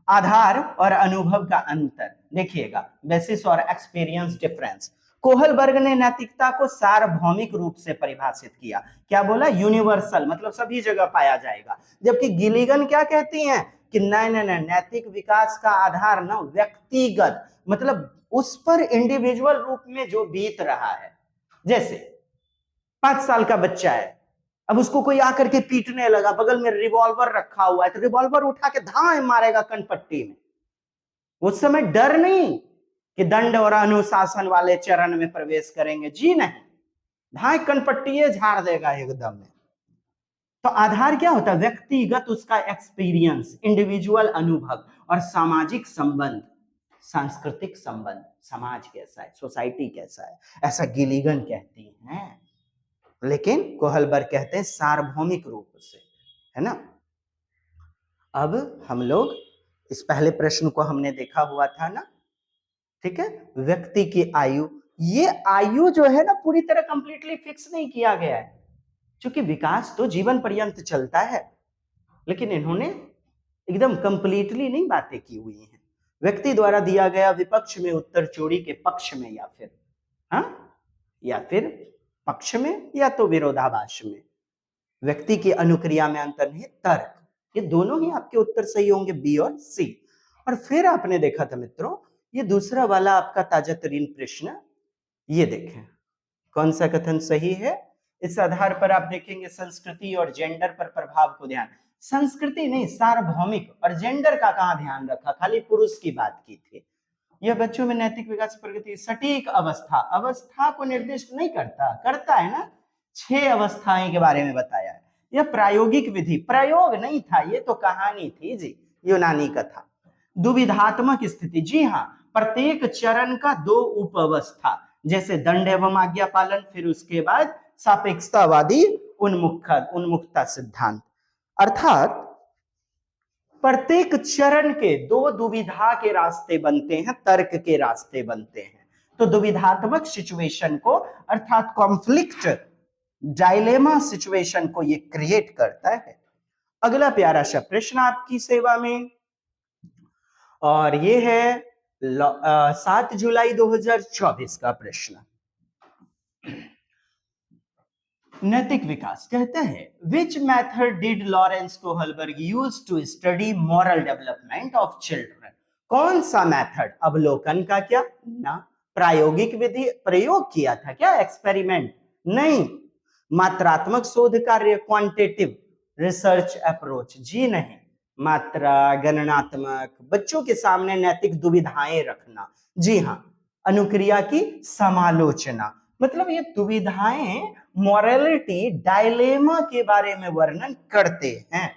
आधार और अनुभव का अंतर देखिएगा, बेसिस और एक्सपीरियंस डिफरेंस। कोहलबर्ग ने नैतिकता को सार्वभौमिक रूप से परिभाषित किया। क्या बोला? यूनिवर्सल, मतलब सभी जगह पाया जाएगा। जबकि गिलिगन क्या कहती हैं कि नहीं नहीं नहीं, नैतिक विकास का आधार ना व्यक्तिगत, मतलब उस पर इंडिविजुअल रूप में जो बीत रहा है। जैसे 5 साल का बच्चा है, अब उसको कोई आकर के पीटने लगा, बगल में रिवॉल्वर रखा हुआ है, तो रिवॉल्वर उठा के धाए मारेगा कनपट्टी में। उस समय डर नहीं कि दंड और अनुशासन वाले चरण में प्रवेश करेंगे, जी नहीं, धाए कनपट्टी झाड़ देगा एकदम में। तो आधार क्या होता है? व्यक्तिगत उसका एक्सपीरियंस, इंडिविजुअल अनुभव और सामाजिक संबंध, सांस्कृतिक संबंध, समाज कैसा है, सोसाइटी कैसा है, ऐसा गिलिगन कहती हैं। लेकिन कोहलबर्ग कहते हैं सार्वभौमिक रूप से, है ना। अब हम लोग इस पहले प्रश्न को हमने देखा हुआ था ना, ठीक है। व्यक्ति की आयु, ये आयु जो है ना पूरी तरह कंप्लीटली फिक्स नहीं किया गया है, क्योंकि विकास तो जीवन पर्यंत चलता है, लेकिन इन्होंने एकदम कंप्लीटली नहीं बातें की हुई हैं। व्यक्ति द्वारा दिया गया विपक्ष में उत्तर चोरी के पक्ष में या फिर या फिर पक्ष में या तो विरोधाभास में। व्यक्ति की अनुक्रिया में अंतर नहीं, तर्क, ये दोनों ही आपके उत्तर सही होंगे, बी और सी। और फिर आपने देखा था मित्रों, ये दूसरा वाला आपका ताजा तरीन प्रश्न, ये देखें कौन सा कथन सही है। इस आधार पर आप देखेंगे संस्कृति और जेंडर पर प्रभाव को ध्यान, संस्कृति नहीं सार्वभौमिक, और जेंडर का कहां ध्यान रखा, खाली पुरुष की बात की थी। यह बच्चों में नैतिक विकास प्रगति सटीक अवस्था, अवस्था को निर्दिष्ट नहीं करता, करता है ना, 6 अवस्थाएं के बारे में बताया है। यह प्रायोगिक विधि, प्रयोग नहीं था, ये तो कहानी थी जी, यूनानी कथा। दुविधात्मक स्थिति, जी हाँ, प्रत्येक चरण का 2 उप अवस्था, जैसे दंड एवं आज्ञा पालन, फिर उसके बाद सापेक्षतावादी उन्मुखता सिद्धांत। अर्थात प्रत्येक चरण के 2 दुविधा के रास्ते बनते हैं, तर्क के रास्ते बनते हैं। तो दुविधात्मक सिचुएशन को, अर्थात कॉन्फ्लिक्ट, डायलेमा सिचुएशन को ये क्रिएट करता है। अगला प्यारा सा प्रश्न आपकी सेवा में, और ये है 7 जुलाई 2024 का प्रश्न। नैतिक विकास कहता है, which method did Lawrence Kohlberg use to study moral development of children? कौन सा मेथड? अवलोकन का क्या ना, प्रायोगिक विधि प्रयोग किया था क्या, एक्सपेरिमेंट नहीं, मात्रात्मक शोध कार्य क्वांटिटेटिव रिसर्च अप्रोच, जी नहीं, मात्रा गणनात्मक, बच्चों के सामने नैतिक दुविधाएं रखना, जी हाँ, अनुक्रिया की समालोचना, मतलब ये दुविधाएं मॉरलिटी डायलेमा के बारे में वर्णन करते हैं।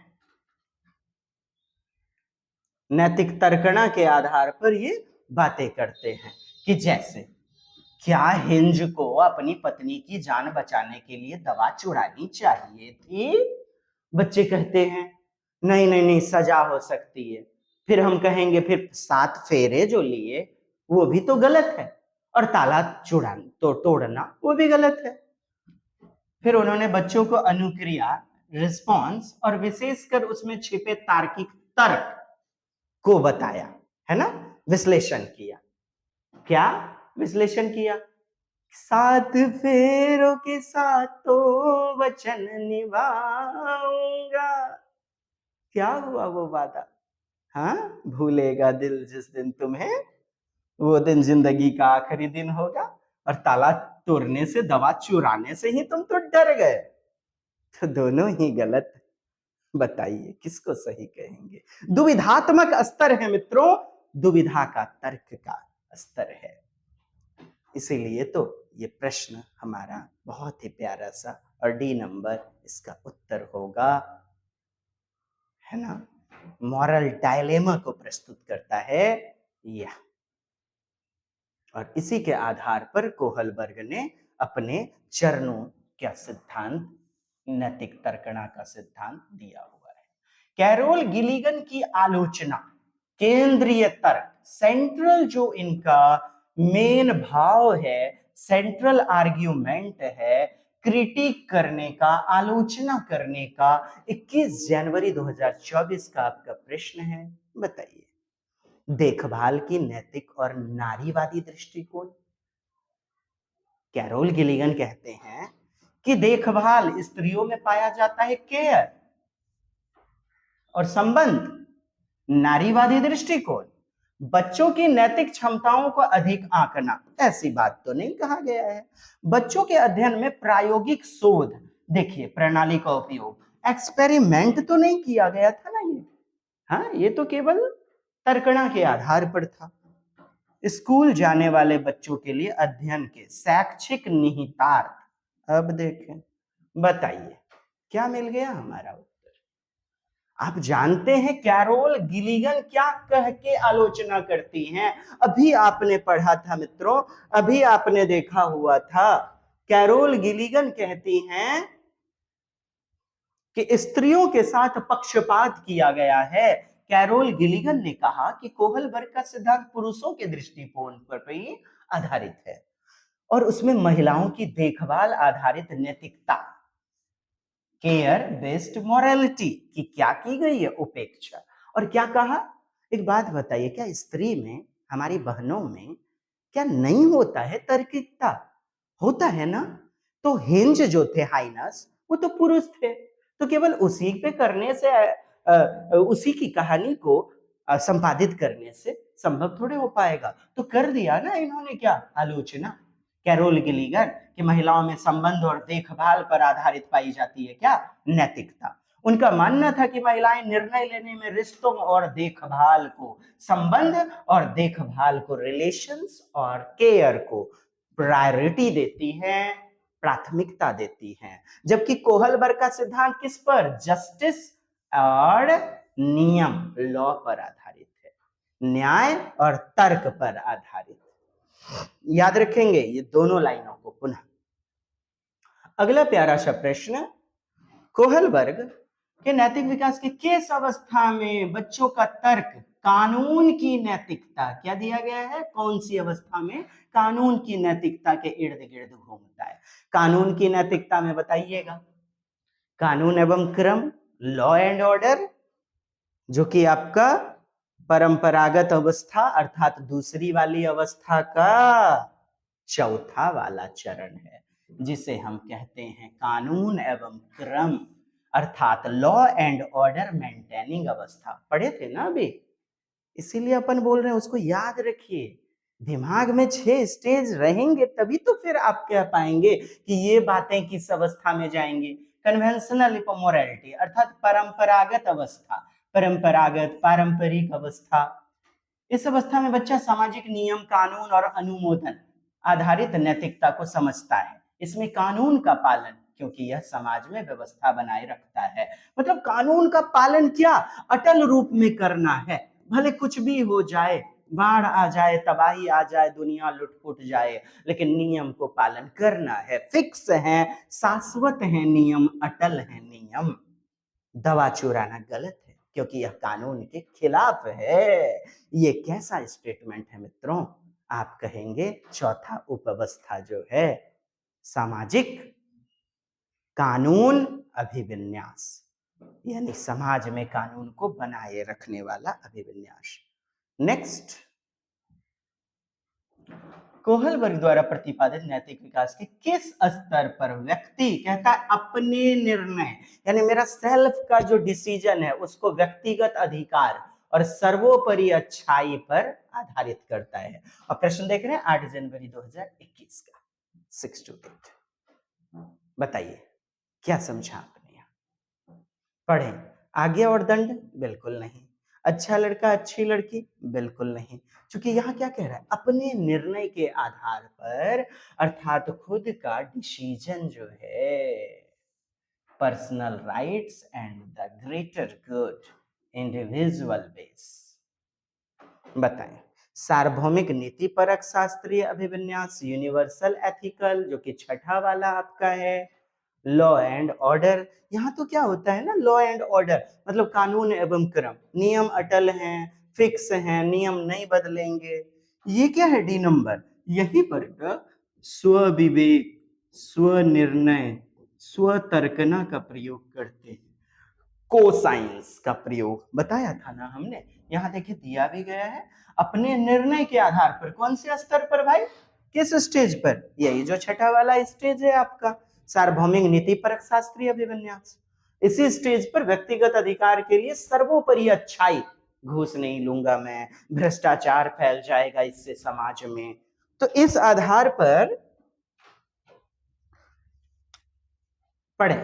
नैतिक तर्कणा के आधार पर ये बातें करते हैं कि जैसे क्या हिंज को अपनी पत्नी की जान बचाने के लिए दवा चुरानी चाहिए थी? बच्चे कहते हैं नहीं नहीं नहीं, सजा हो सकती है। फिर हम कहेंगे फिर 7 फेरे जो लिए वो भी तो गलत है, और ताला चुराना तो तोड़ना वो भी गलत है। फिर उन्होंने बच्चों को अनुक्रिया, रिस्पॉन्स और विशेषकर उसमें छिपे तार्किक तर्क को बताया, है ना, विश्लेषण किया। क्या विश्लेषण किया? 7 फेरों के साथों वचन निभाऊंगा, क्या हुआ वो वादा? हाँ, भूलेगा दिल जिस दिन तुम्हें, वो दिन जिंदगी का आखिरी दिन होगा, और ताला तोड़ने से, दवा चुराने से ही तुम तो डर गए। तो दोनों ही गलत, बताइए किसको सही कहेंगे? दुविधात्मक स्तर है मित्रों, दुविधा का तर्क का स्तर है। इसीलिए तो ये प्रश्न हमारा बहुत ही प्यारा सा, और डी नंबर इसका उत्तर होगा, है ना, मॉरल डायलेमा को प्रस्तुत करता है यह। और इसी के आधार पर कोहलबर्ग ने अपने चरणों का सिद्धांत, नैतिक तर्कणा का सिद्धांत दिया हुआ है। कैरोल गिलिगन की आलोचना, केंद्रीय तर्क, सेंट्रल जो इनका मेन भाव है, सेंट्रल आर्ग्यूमेंट है, क्रिटिक करने का, आलोचना करने का, 21 जनवरी 2024 का आपका प्रश्न है, बताइए। देखभाल की नैतिक और नारीवादी दृष्टिकोण, कैरोल गिलिगन कहते हैं कि देखभाल स्त्रियों में पाया जाता है केयर, और संबंध नारीवादी दृष्टिकोण, बच्चों की नैतिक क्षमताओं को अधिक आंकना। ऐसी बात तो नहीं कहा गया है। बच्चों के अध्ययन में प्रायोगिक शोध, देखिए प्रणाली का उपयोग, एक्सपेरिमेंट तो नहीं किया गया था ना ये। हाँ, ये तो केवल तर्कणा के आधार पर था। स्कूल जाने वाले बच्चों के लिए अध्ययन के शैक्षिक निहितार्थ। अब देखें, बताइए क्या मिल गया हमारा उत्तर। आप जानते हैं कैरोल गिलिगन क्या कह के आलोचना करती हैं? अभी आपने पढ़ा था मित्रों, अभी आपने देखा हुआ था। कैरोल गिलिगन कहती हैं कि स्त्रियों के साथ पक्षपात किया गया है। कैरोल गिलिगन ने कहा कि कोहलबर्ग का सिद्धांत पुरुषों के दृष्टिकोण पर भी आधारित है और उसमें महिलाओं की देखभाल आधारित नैतिकता, केयर बेस्ड मोरालिटी की क्या की गई है, उपेक्षा। और क्या कहा, एक बात बताइए, क्या स्त्री में, हमारी बहनों में क्या नहीं होता है तार्किकता? होता है ना। तो हिंज जो थे हाइनस, वो तो पुरुष थे, तो केवल उसी पे करने से उसी की कहानी को संपादित करने से संभव थोड़े हो पाएगा। तो कर दिया ना इन्होंने, क्या आलोचना कैरोल गिलिगन कि महिलाओं में संबंध और देखभाल पर आधारित पाई जाती है क्या, नैतिकता। उनका मानना था कि महिलाएं निर्णय लेने में रिश्तों और देखभाल को, संबंध और देखभाल को, रिलेशंस और केयर को प्रायोरिटी देती हैं, प्राथमिकता देती हैं। जबकि कोहलबर्ग का सिद्धांत किस पर, जस्टिस और नियम, लॉ पर आधारित है, न्याय और तर्क पर आधारित। याद रखेंगे ये दोनों लाइनों को पुनः। अगला प्यारा सा प्रश्न, कोहलबर्ग के नैतिक विकास के किस अवस्था में बच्चों का तर्क कानून की नैतिकता, क्या दिया गया है, कौन सी अवस्था में कानून की नैतिकता के इर्द गिर्द घूमता है? कानून की नैतिकता में बताइएगा, कानून एवं क्रम, लॉ एंड ऑर्डर, जो कि आपका परंपरागत अवस्था अर्थात दूसरी वाली अवस्था का चौथा वाला चरण है, जिसे हम कहते हैं कानून एवं क्रम अर्थात लॉ एंड ऑर्डर मेंटेनिंग अवस्था। पढ़े थे ना अभी, इसीलिए अपन बोल रहे हैं उसको याद रखिए। दिमाग में 6 स्टेज रहेंगे तभी तो फिर आप कह पाएंगे कि ये बातें किस अवस्था में जाएंगी। कन्वेंशनल मोरालिटी अर्थात परंपरागत अवस्था, परंपरागत पारंपरिक अवस्था। इस अवस्था में बच्चा सामाजिक नियम, कानून और अनुमोदन आधारित नैतिकता को समझता है। इसमें कानून का पालन, क्योंकि यह समाज में व्यवस्था बनाए रखता है। मतलब कानून का पालन क्या, अटल रूप में करना है, भले कुछ भी हो जाए, बाढ़ आ जाए, तबाही आ जाए, दुनिया लुटपुट जाए, लेकिन नियम को पालन करना है। फिक्स है, शाश्वत है नियम, अटल है नियम। दवा चुराना गलत है क्योंकि यह कानून के खिलाफ है। ये कैसा स्टेटमेंट है मित्रों? आप कहेंगे चौथा उपअवस्था जो है सामाजिक कानून अभिविन्यास, यानी समाज में कानून को बनाए रखने वाला अभिविन्यास। नेक्स्ट, कोहलबर्ग द्वारा प्रतिपादित नैतिक विकास के किस स्तर पर व्यक्ति कहता है अपने निर्णय, यानी मेरा सेल्फ का जो डिसीजन है उसको व्यक्तिगत अधिकार और सर्वोपरि अच्छाई पर आधारित करता है। और प्रश्न देख रहे हैं 8 जनवरी 2021 का 6 to 8। बताइए क्या समझा आपने? यहाँ पढ़े, आगे और दंड बिल्कुल नहीं, अच्छा लड़का अच्छी लड़की बिल्कुल नहीं, क्योंकि यहाँ क्या कह रहा है, अपने निर्णय के आधार पर अर्थात खुद का डिसीजन जो है, personal rights and the greater good, individual base. बताएं, सार्वभौमिक नीति परक शास्त्रीय अभिविन्यास, यूनिवर्सल एथिकल जो कि छठा वाला आपका है, लॉ एंड ऑर्डर। यहाँ तो क्या होता है ना, लॉ एंड ऑर्डर मतलब कानून एवं क्रम, नियम अटल हैं, फिक्स हैं, नियम नहीं बदलेंगे। ये क्या है, डी नंबर, यही पर स्व विवेक, स्व निर्णय, स्व तर्कना का प्रयोग करते हैं, कोसाइंस का प्रयोग बताया था ना हमने। यहाँ देखिए दिया भी गया है, अपने निर्णय के आधार पर, कौन से स्तर पर भाई, किस स्टेज पर? यही जो छठा वाला स्टेज है आपका, सार्वभौमिक नीतिपरक शास्त्रीय अभिविन्यास। इसी स्टेज पर व्यक्तिगत अधिकार के लिए सर्वोपरि अच्छाई, घूस नहीं लूंगा मैं, भ्रष्टाचार फैल जाएगा इससे समाज में, तो इस आधार पर पढ़े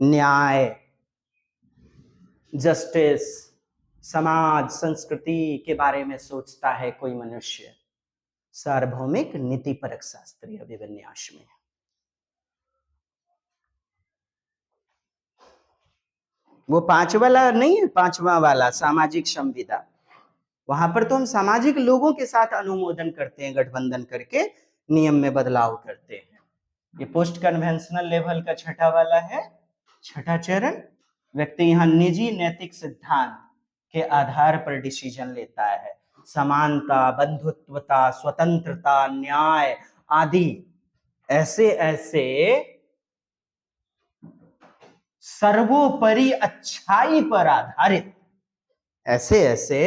न्याय, जस्टिस, समाज, संस्कृति के बारे में सोचता है कोई मनुष्य, सार्वभौमिक नीतिपरक शास्त्रीय अभिविन्यास में। वो पांचवा नहीं है, पांचवा वाला सामाजिक संविदा, वहां पर तो हम सामाजिक लोगों के साथ अनुमोदन करते हैं, गठबंधन करके नियम में बदलाव करते हैं। ये पोस्ट कन्वेंशनल लेवल का छठा वाला है, छठा चरण। व्यक्ति यहाँ निजी नैतिक सिद्धांत के आधार पर डिसीजन लेता है, समानता, बंधुत्वता, स्वतंत्रता, न्याय आदि ऐसे ऐसे सर्वोपरि अच्छाई पर आधारित ऐसे ऐसे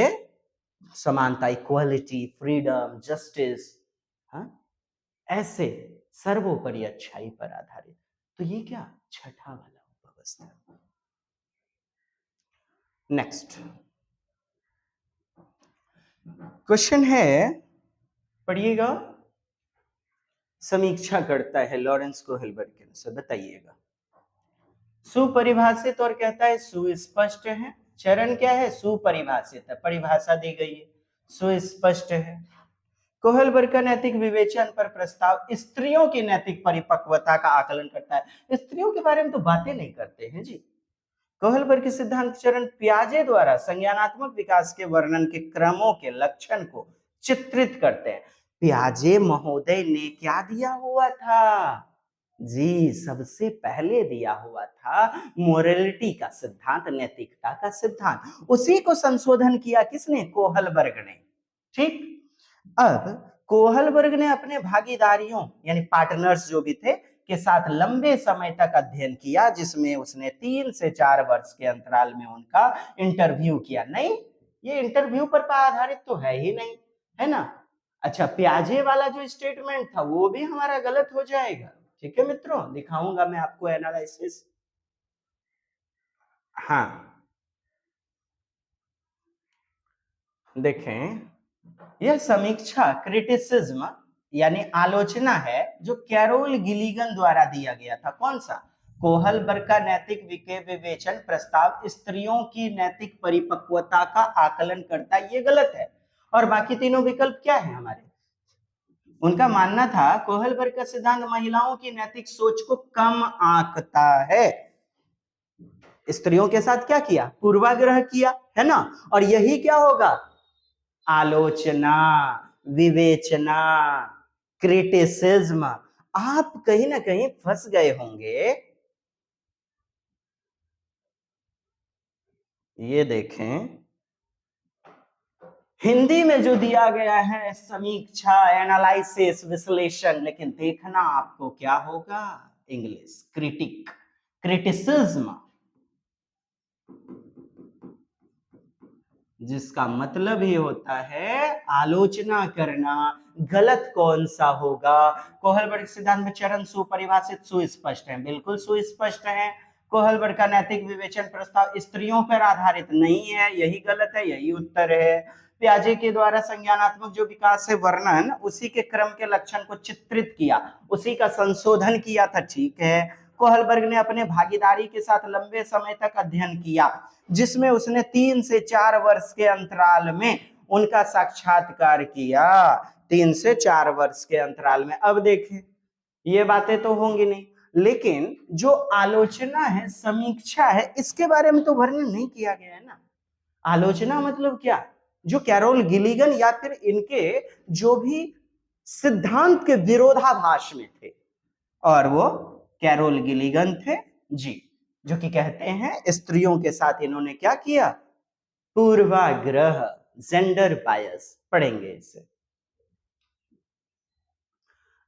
समानता, इक्वालिटी, फ्रीडम, जस्टिस, ऐसे सर्वोपरि अच्छाई पर आधारित, तो ये क्या छठा वाला व्यवस्था। नेक्स्ट क्वेश्चन है, पढ़िएगा। समीक्षा करता है लॉरेंस कोहलबर्ग के अनुसार, बताइएगा। सुपरिभाषित और कहता है सुस्पष्ट है। चरण क्या है? सुपरिभाषित है, परिभाषा दी गई है, सुस्पष्ट है। कोहलबर्ग का नैतिक विवेचन पर प्रस्ताव स्त्रियों की नैतिक परिपक्वता का आकलन करता है। स्त्रियों के बारे में तो बातें नहीं करते हैं जी। कोहलबर्ग के सिद्धांत चरण पियाजे द्वारा संज्ञानात्मक विकास के वर्णन के क्रमों के लक्षण को चित्रित करते हैं। पियाजे महोदय ने क्या दिया हुआ था जी? सबसे पहले दिया हुआ था मोरलिटी का सिद्धांत, नैतिकता का सिद्धांत। उसी को संशोधन किया किसने? कोहलबर्ग ने। ठीक, अब कोहलबर्ग ने अपने भागीदारियों यानी पार्टनर्स जो भी थे के साथ लंबे समय तक अध्ययन किया, जिसमें उसने 3 से 4 वर्ष के अंतराल में उनका इंटरव्यू किया। नहीं, ये इंटरव्यू पर आधारित तो है ही नहीं, है ना। अच्छा, पियाजे वाला जो स्टेटमेंट था वो भी हमारा गलत हो जाएगा। ठीक है मित्रों, दिखाऊंगा मैं आपको एनालिसिस। हाँ, देखें, यह समीक्षा क्रिटिसिज्म यानी आलोचना है जो कैरोल गिलिगन द्वारा दिया गया था। कौन सा? कोहलबर्ग का नैतिक विवेचन प्रस्ताव स्त्रियों की नैतिक परिपक्वता का आकलन करता है, ये गलत है। और बाकी तीनों विकल्प क्या है हमारे? उनका मानना था कोहलबर्ग का सिद्धांत महिलाओं की नैतिक सोच को कम आंकता है। स्त्रियों के साथ क्या किया? पूर्वाग्रह किया, है ना। और यही क्या होगा? आलोचना, विवेचना, क्रिटिसिज्म। आप कहीं ना कहीं फंस गए होंगे। ये देखें, हिंदी में जो दिया गया है समीक्षा, एनालिसिस, विश्लेषण, लेकिन देखना आपको क्या होगा? इंग्लिश क्रिटिक, क्रिटिसिज्म, जिसका मतलब ही होता है आलोचना करना। गलत कौन सा होगा? कोहलबर्ग सिद्धांत में चरण सुपरिभाषित, सुस्पष्ट है, बिल्कुल सुस्पष्ट है। कोहलबर्ग का नैतिक विवेचन प्रस्ताव स्त्रियों पर आधारित नहीं है, यही गलत है, यही उत्तर है। पियाजे के द्वारा संज्ञानात्मक जो विकास है वर्णन, उसी के क्रम के लक्षण को चित्रित किया, उसी का संशोधन किया था, ठीक है। कोहलबर्ग ने अपने भागीदारी के साथ लंबे समय तक अध्ययन किया, जिसमें उसने 3 से 4 वर्ष के अंतराल में उनका साक्षात्कार किया। 3 से 4 वर्ष के अंतराल में। अब देखें, ये बातें तो होंगी नहीं, लेकिन जो आलोचना है, समीक्षा है, इसके बारे में तो वर्णन नहीं किया गया है ना। आलोचना मतलब क्या? जो कैरोल गिलिगन या फिर इनके जो भी सिद्धांत के विरोधाभास में थे, और वो कैरोल गिलिगन थे जी, जो कि कहते हैं स्त्रियों के साथ इन्होंने क्या किया? पूर्वाग्रह, जेंडर बायस। पढ़ेंगे इसे।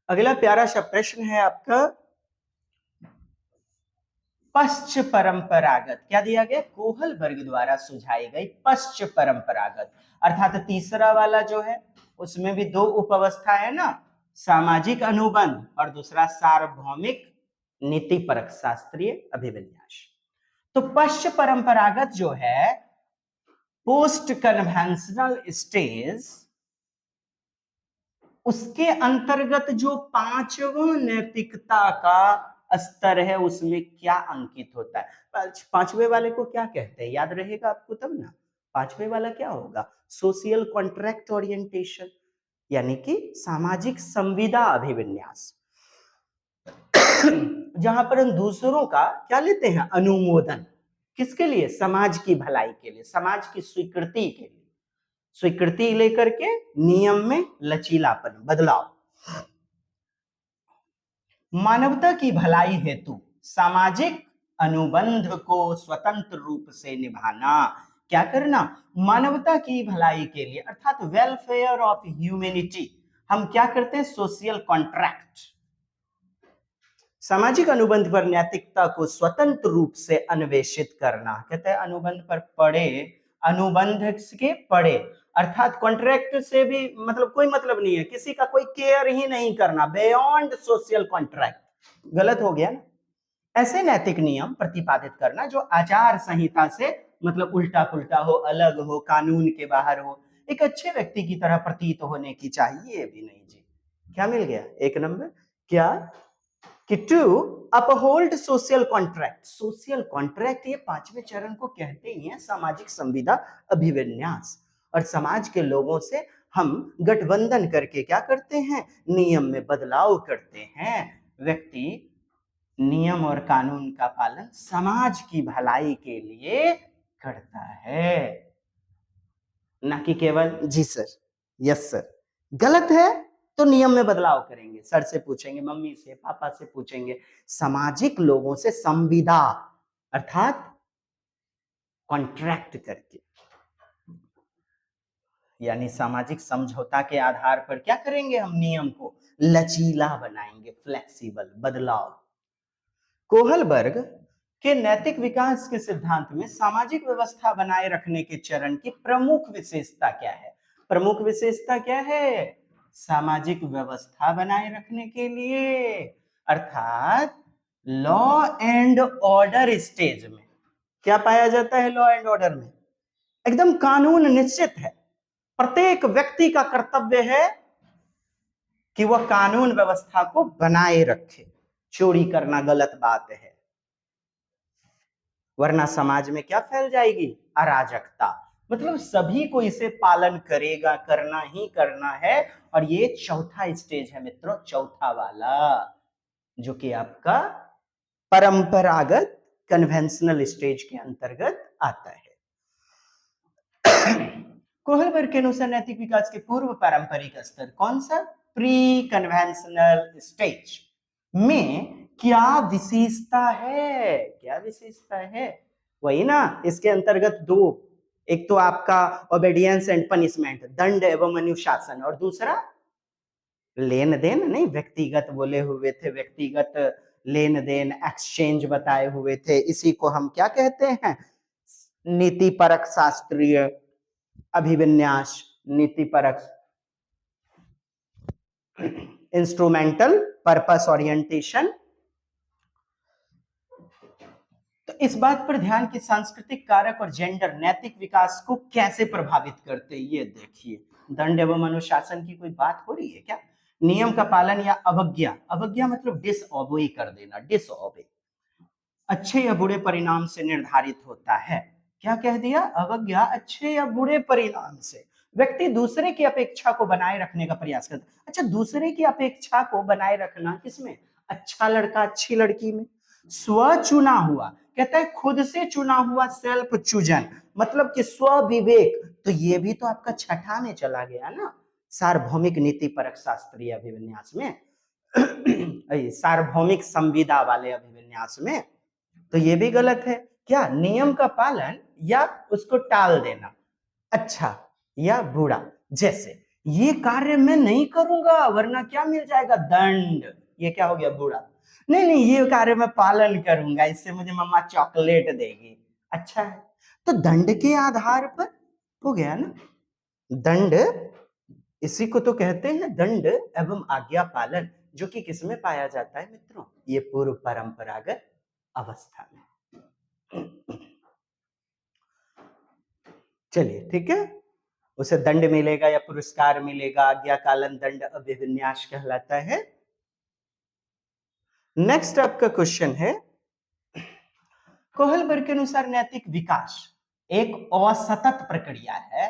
अगला प्यारा सा प्रश्न है आपका, पश्च परंपरागत, क्या दिया गया? कोहलबर्ग द्वारा सुझाई गई पश्च परंपरागत, अर्थात तीसरा वाला जो है उसमें भी दो उपअवस्था है ना, सामाजिक अनुबंध और दूसरा सार्वभौमिक नीतिपरक शास्त्रीय अभिविन्यास। तो पश्च परंपरागत जो है, पोस्ट कन्वेंशनल स्टेज, उसके अंतर्गत जो पांचवा नैतिकता का स्तर है उसमें क्या अंकित होता है? पांचवे वाले को क्या कहते हैं, याद रहेगा आपको तब ना। पांचवे वाला क्या होगा? सोशल कॉन्ट्रैक्ट ओरिएंटेशन, यानी कि सामाजिक संविदा अभिविन्यास, जहां पर हम दूसरों का क्या लेते हैं? अनुमोदन। किसके लिए? समाज की भलाई के लिए, समाज की स्वीकृति के लिए, स्वीकृति लेकर के नियम में लचीलापन, बदलाव। मानवता की भलाई हेतु सामाजिक अनुबंध को स्वतंत्र रूप से निभाना, क्या करना? मानवता की भलाई के लिए, अर्थात वेलफेयर ऑफ ह्यूमैनिटी, हम क्या करते हैं? सोशल कॉन्ट्रैक्ट, सामाजिक अनुबंध पर नैतिकता को स्वतंत्र रूप से अन्वेषित करना। कहते हैं अनुबंध पर पढ़े, अनुबंध के पढ़े, अर्थात कॉन्ट्रैक्ट से भी मतलब कोई मतलब नहीं है, किसी का कोई केयर ही नहीं करना, बियॉन्ड सोशल कॉन्ट्रैक्ट, गलत हो गया ना। ऐसे नैतिक नियम प्रतिपादित करना जो आचार संहिता से मतलब उल्टा पुल्टा हो, अलग हो, कानून के बाहर हो, एक अच्छे व्यक्ति की तरह प्रतीत होने की चाहिए भी नहीं जी। क्या मिल गया? एक नंबर। क्या कि to uphold social contract, social contract ये पांचवें चरण को कहते ही हैं, सामाजिक संविदा अभिविन्यास। और समाज के लोगों से हम गठबंधन करके क्या करते हैं? नियम में बदलाव करते हैं। व्यक्ति नियम और कानून का पालन समाज की भलाई के लिए करता है, ना कि केवल जी सर, यस सर। गलत है तो नियम में बदलाव करेंगे, सर से पूछेंगे, मम्मी से, पापा से पूछेंगे, सामाजिक लोगों से संविदा अर्थात कॉन्ट्रैक्ट करके, यानी सामाजिक समझौता के आधार पर क्या करेंगे? हम नियम को लचीला बनाएंगे, फ्लेक्सिबल, बदलाव। कोहलबर्ग के नैतिक विकास के सिद्धांत में सामाजिक व्यवस्था बनाए रखने के चरण की प्रमुख विशेषता क्या है? प्रमुख विशेषता क्या है? सामाजिक व्यवस्था बनाए रखने के लिए, अर्थात लॉ एंड ऑर्डर स्टेज में क्या पाया जाता है? लॉ एंड ऑर्डर में एकदम कानून निश्चित है, प्रत्येक व्यक्ति का कर्तव्य है कि वह कानून व्यवस्था को बनाए रखे। चोरी करना गलत बात है, वरना समाज में क्या फैल जाएगी? अराजकता। मतलब सभी को इसे पालन करेगा, करना ही करना है। और ये चौथा स्टेज है मित्रों, चौथा वाला, जो कि आपका परंपरागत कन्वेंशनल स्टेज के अंतर्गत आता है। कोहलबर्ग के अनुसार नैतिक विकास के पूर्व पारंपरिक स्तर कौन सा? प्री कन्वेंशनल स्टेज में क्या विशेषता है? क्या विशेषता है? वही ना, इसके अंतर्गत दो, एक तो आपका ओबेडियंस एंड पनिशमेंट, दंड एवं अनुशासन, और दूसरा लेन देन, नहीं व्यक्तिगत बोले हुए थे, व्यक्तिगत लेन देन, एक्सचेंज बताए हुए थे। इसी को हम क्या कहते हैं? नीति परक शास्त्रीय अभिविन्यास, नीति परक, इंस्ट्रूमेंटल पर्पस ओरिएंटेशन। तो इस बात पर ध्यान कि सांस्कृतिक कारक और जेंडर नैतिक विकास को कैसे प्रभावित करते हैं, ये देखिए। दंड एवं अनुशासन की कोई बात हो रही है क्या? नियम का पालन या अवज्ञा, अवज्ञा मतलब डिसओबे कर देना, डिसओबे अच्छे या बुरे परिणाम से निर्धारित होता है। क्या कह दिया? अवज्ञा अच्छे या बुरे परिणाम से। व्यक्ति दूसरे की अपेक्षा को बनाए रखने का प्रयास करता है। अच्छा, दूसरे की अपेक्षा को बनाए रखना किसमें? अच्छा लड़का अच्छी लड़की में। स्व चुना हुआ, कहता है खुद से चुना हुआ, सेल्फ चूजन, मतलब कि स्व विवेक। तो ये भी तो आपका छठा में चला गया ना, सार्वभौमिक नीति परक शास्त्रीय अभिविन्यास में, सार्वभौमिक संविदा वाले अभिविन्यास में। तो ये भी गलत है। क्या? नियम का पालन या उसको टाल देना, अच्छा या बुरा, जैसे ये कार्य मैं नहीं करूंगा वरना क्या मिल जाएगा? दंड। ये क्या हो गया? बूढ़ा। नहीं नहीं, ये कार्य मैं पालन करूंगा, इससे मुझे मम्मा चॉकलेट देगी। अच्छा है, तो दंड के आधार पर हो गया ना। दंड, इसी को तो कहते हैं दंड एवं आज्ञा पालन, जो कि किसमें पाया जाता है मित्रों? ये पूर्व परंपरागत अवस्था में। चलिए ठीक है, उसे दंड मिलेगा या पुरस्कार मिलेगा। आज्ञा कालन दंड अभिविन्यास कहलाता है। नेक्स्ट आपका क्वेश्चन है, कोहलबर्ग के अनुसार नैतिक विकास एक असतत प्रक्रिया है,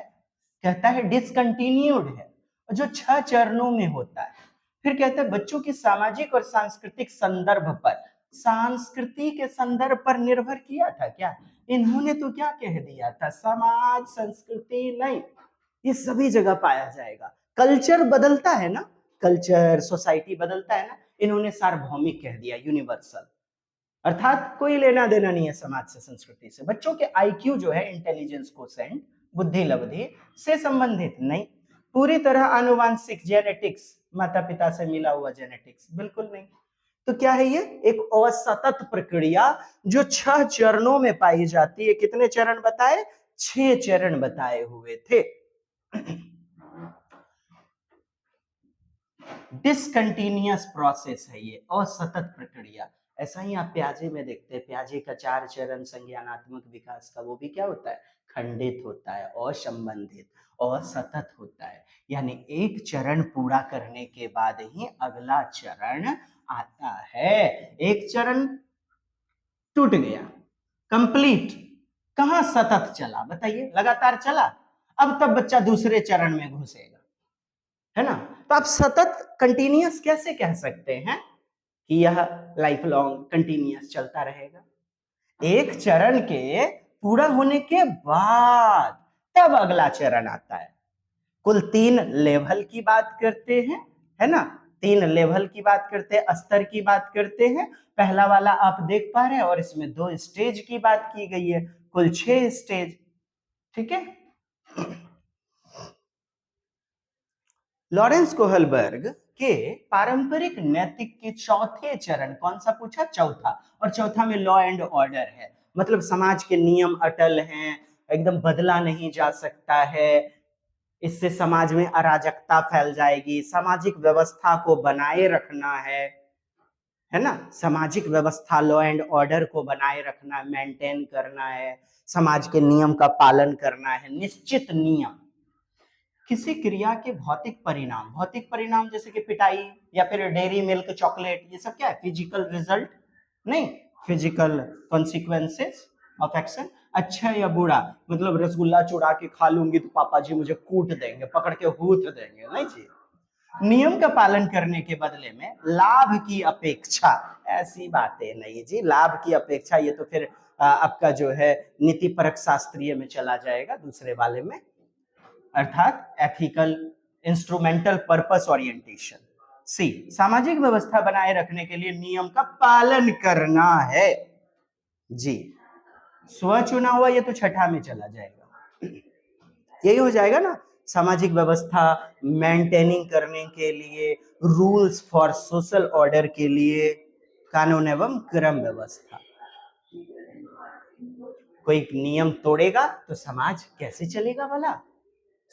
कहता है डिसकंटिन्यूड है, जो 6 चरणों में होता है। फिर कहता है बच्चों की सामाजिक और सांस्कृतिक संदर्भ पर, संस्कृति के संदर्भ पर निर्भर किया था क्या? इन्होंने तो क्या कह दिया था, समाज संस्कृति नहीं, ये सभी जगह पाया जाएगा। कल्चर बदलता है ना, कल्चर सोसाइटी बदलता है ना, इन्होंने सार्वभौमिक कह दिया, यूनिवर्सल, अर्थात कोई लेना देना नहीं है समाज से, संस्कृति से। बच्चों के आईक्यू जो है, इंटेलिजेंस कोसेंट, बुद्धि लब्धि से संबंधित नहीं। पूरी तरह आनुवांशिक जेनेटिक्स, माता पिता से मिला हुआ जेनेटिक्स, बिल्कुल नहीं। तो क्या है ये? एक असतत प्रक्रिया जो 6 चरणों में पाई जाती है। कितने चरण बताए? 6 चरण बताए हुए थे। डिसकंटिन्यूअस प्रोसेस है ये, असतत प्रक्रिया। ऐसा ही आप प्याजे में देखते हैं, प्याजे का 4 चरण संज्ञानात्मक विकास का, वो भी क्या होता है? खंडित होता है, असंबंधित, असतत होता है। यानी एक चरण पूरा करने के बाद ही अगला चरण आता है। एक चरण टूट गया, कंप्लीट, कहां सतत चला बताइए? लगातार चला, अब तब बच्चा दूसरे चरण में घुसेगा, है ना। तो आप सतत कंटिन्यूअस कैसे कह सकते हैं कि यह लाइफ लॉन्ग कंटिन्यूअस चलता रहेगा? एक चरण के पूरा होने के बाद तब अगला चरण आता है। कुल 3 लेवल की बात करते हैं, है ना, 3 लेवल की बात करते हैं, स्तर की बात करते हैं। पहला वाला आप देख पा रहे हैं, और इसमें 2 स्टेज की बात की गई है, कुल 6 स्टेज, ठीक है। लॉरेंस कोहलबर्ग के पारंपरिक नैतिक के चौथे चरण, कौन सा पूछा? चौथा। और चौथा में लॉ एंड ऑर्डर है, मतलब समाज के नियम अटल हैं, एकदम बदला नहीं जा सकता है, इससे समाज में अराजकता फैल जाएगी, सामाजिक व्यवस्था को बनाए रखना है ना, सामाजिक व्यवस्था, लॉ एंड ऑर्डर को बनाए रखना, मेंटेन करना है, समाज के नियम का पालन करना है, निश्चित नियम। किसी क्रिया के भौतिक परिणाम, भौतिक परिणाम जैसे कि पिटाई या फिर डेयरी मिल्क चॉकलेट, ये सब क्या है? फिजिकल रिजल्ट नहीं, फिजिकल कॉन्सिक्वेंसेस ऑफ एक्शन। अच्छा या बुरा, मतलब रसगुल्ला चुरा के खा लूंगी तो पापा जी मुझे कूट देंगे, पकड़ के हूथ देंगे, नहीं जी। नियम का पालन करने के बदले में लाभ की अपेक्षा, ऐसी बातें नहीं जी, लाभ की अपेक्षा, ये तो फिर आपका जो है नीति परक शास्त्रीय में चला जाएगा, दूसरे वाले में, अर्थात एथिकल इंस्ट्रूमेंटल पर्पस ओरिएंटेशन। सी, सामाजिक व्यवस्था बनाए रखने के लिए नियम का पालन करना है जी। स्व चुना हुआ, ये तो छठा में चला जाएगा, यही हो जाएगा ना, सामाजिक व्यवस्था मेंटेनिंग करने के लिए, रूल्स फॉर सोशल ऑर्डर के लिए, कानून एवं क्रम व्यवस्था। कोई नियम तोड़ेगा तो समाज कैसे चलेगा भला?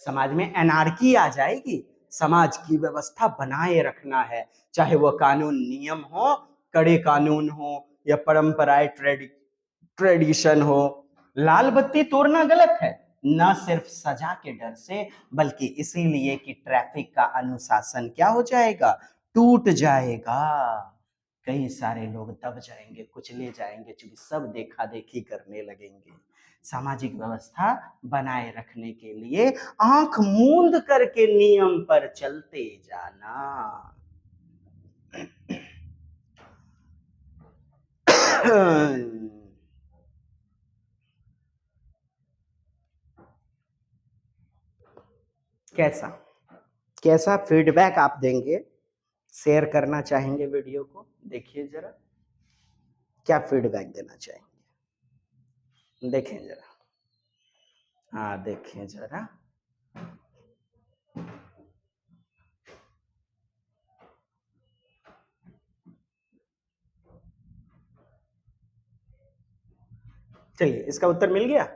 समाज में एनार्की आ जाएगी। समाज की व्यवस्था बनाए रखना है, चाहे वह कानून नियम हो, कड़े कानून हो, या परंपराएं ट्रेडिशन हो। लाल बत्ती तोड़ना गलत है, न सिर्फ सजा के डर से, बल्कि इसीलिए कि ट्रैफिक का अनुशासन क्या हो जाएगा? टूट जाएगा। कई सारे लोग दब जाएंगे, कुचले जाएंगे, क्योंकि सब देखा देखी करने लगेंगे। सामाजिक व्यवस्था बनाए रखने के लिए आंख मूंद करके नियम पर चलते जाना। कैसा कैसा फीडबैक आप देंगे? शेयर करना चाहेंगे वीडियो को? देखिए जरा, क्या फीडबैक देना चाहेंगे, देखें जरा। हाँ देखें जरा, चलिए, इसका उत्तर मिल गया।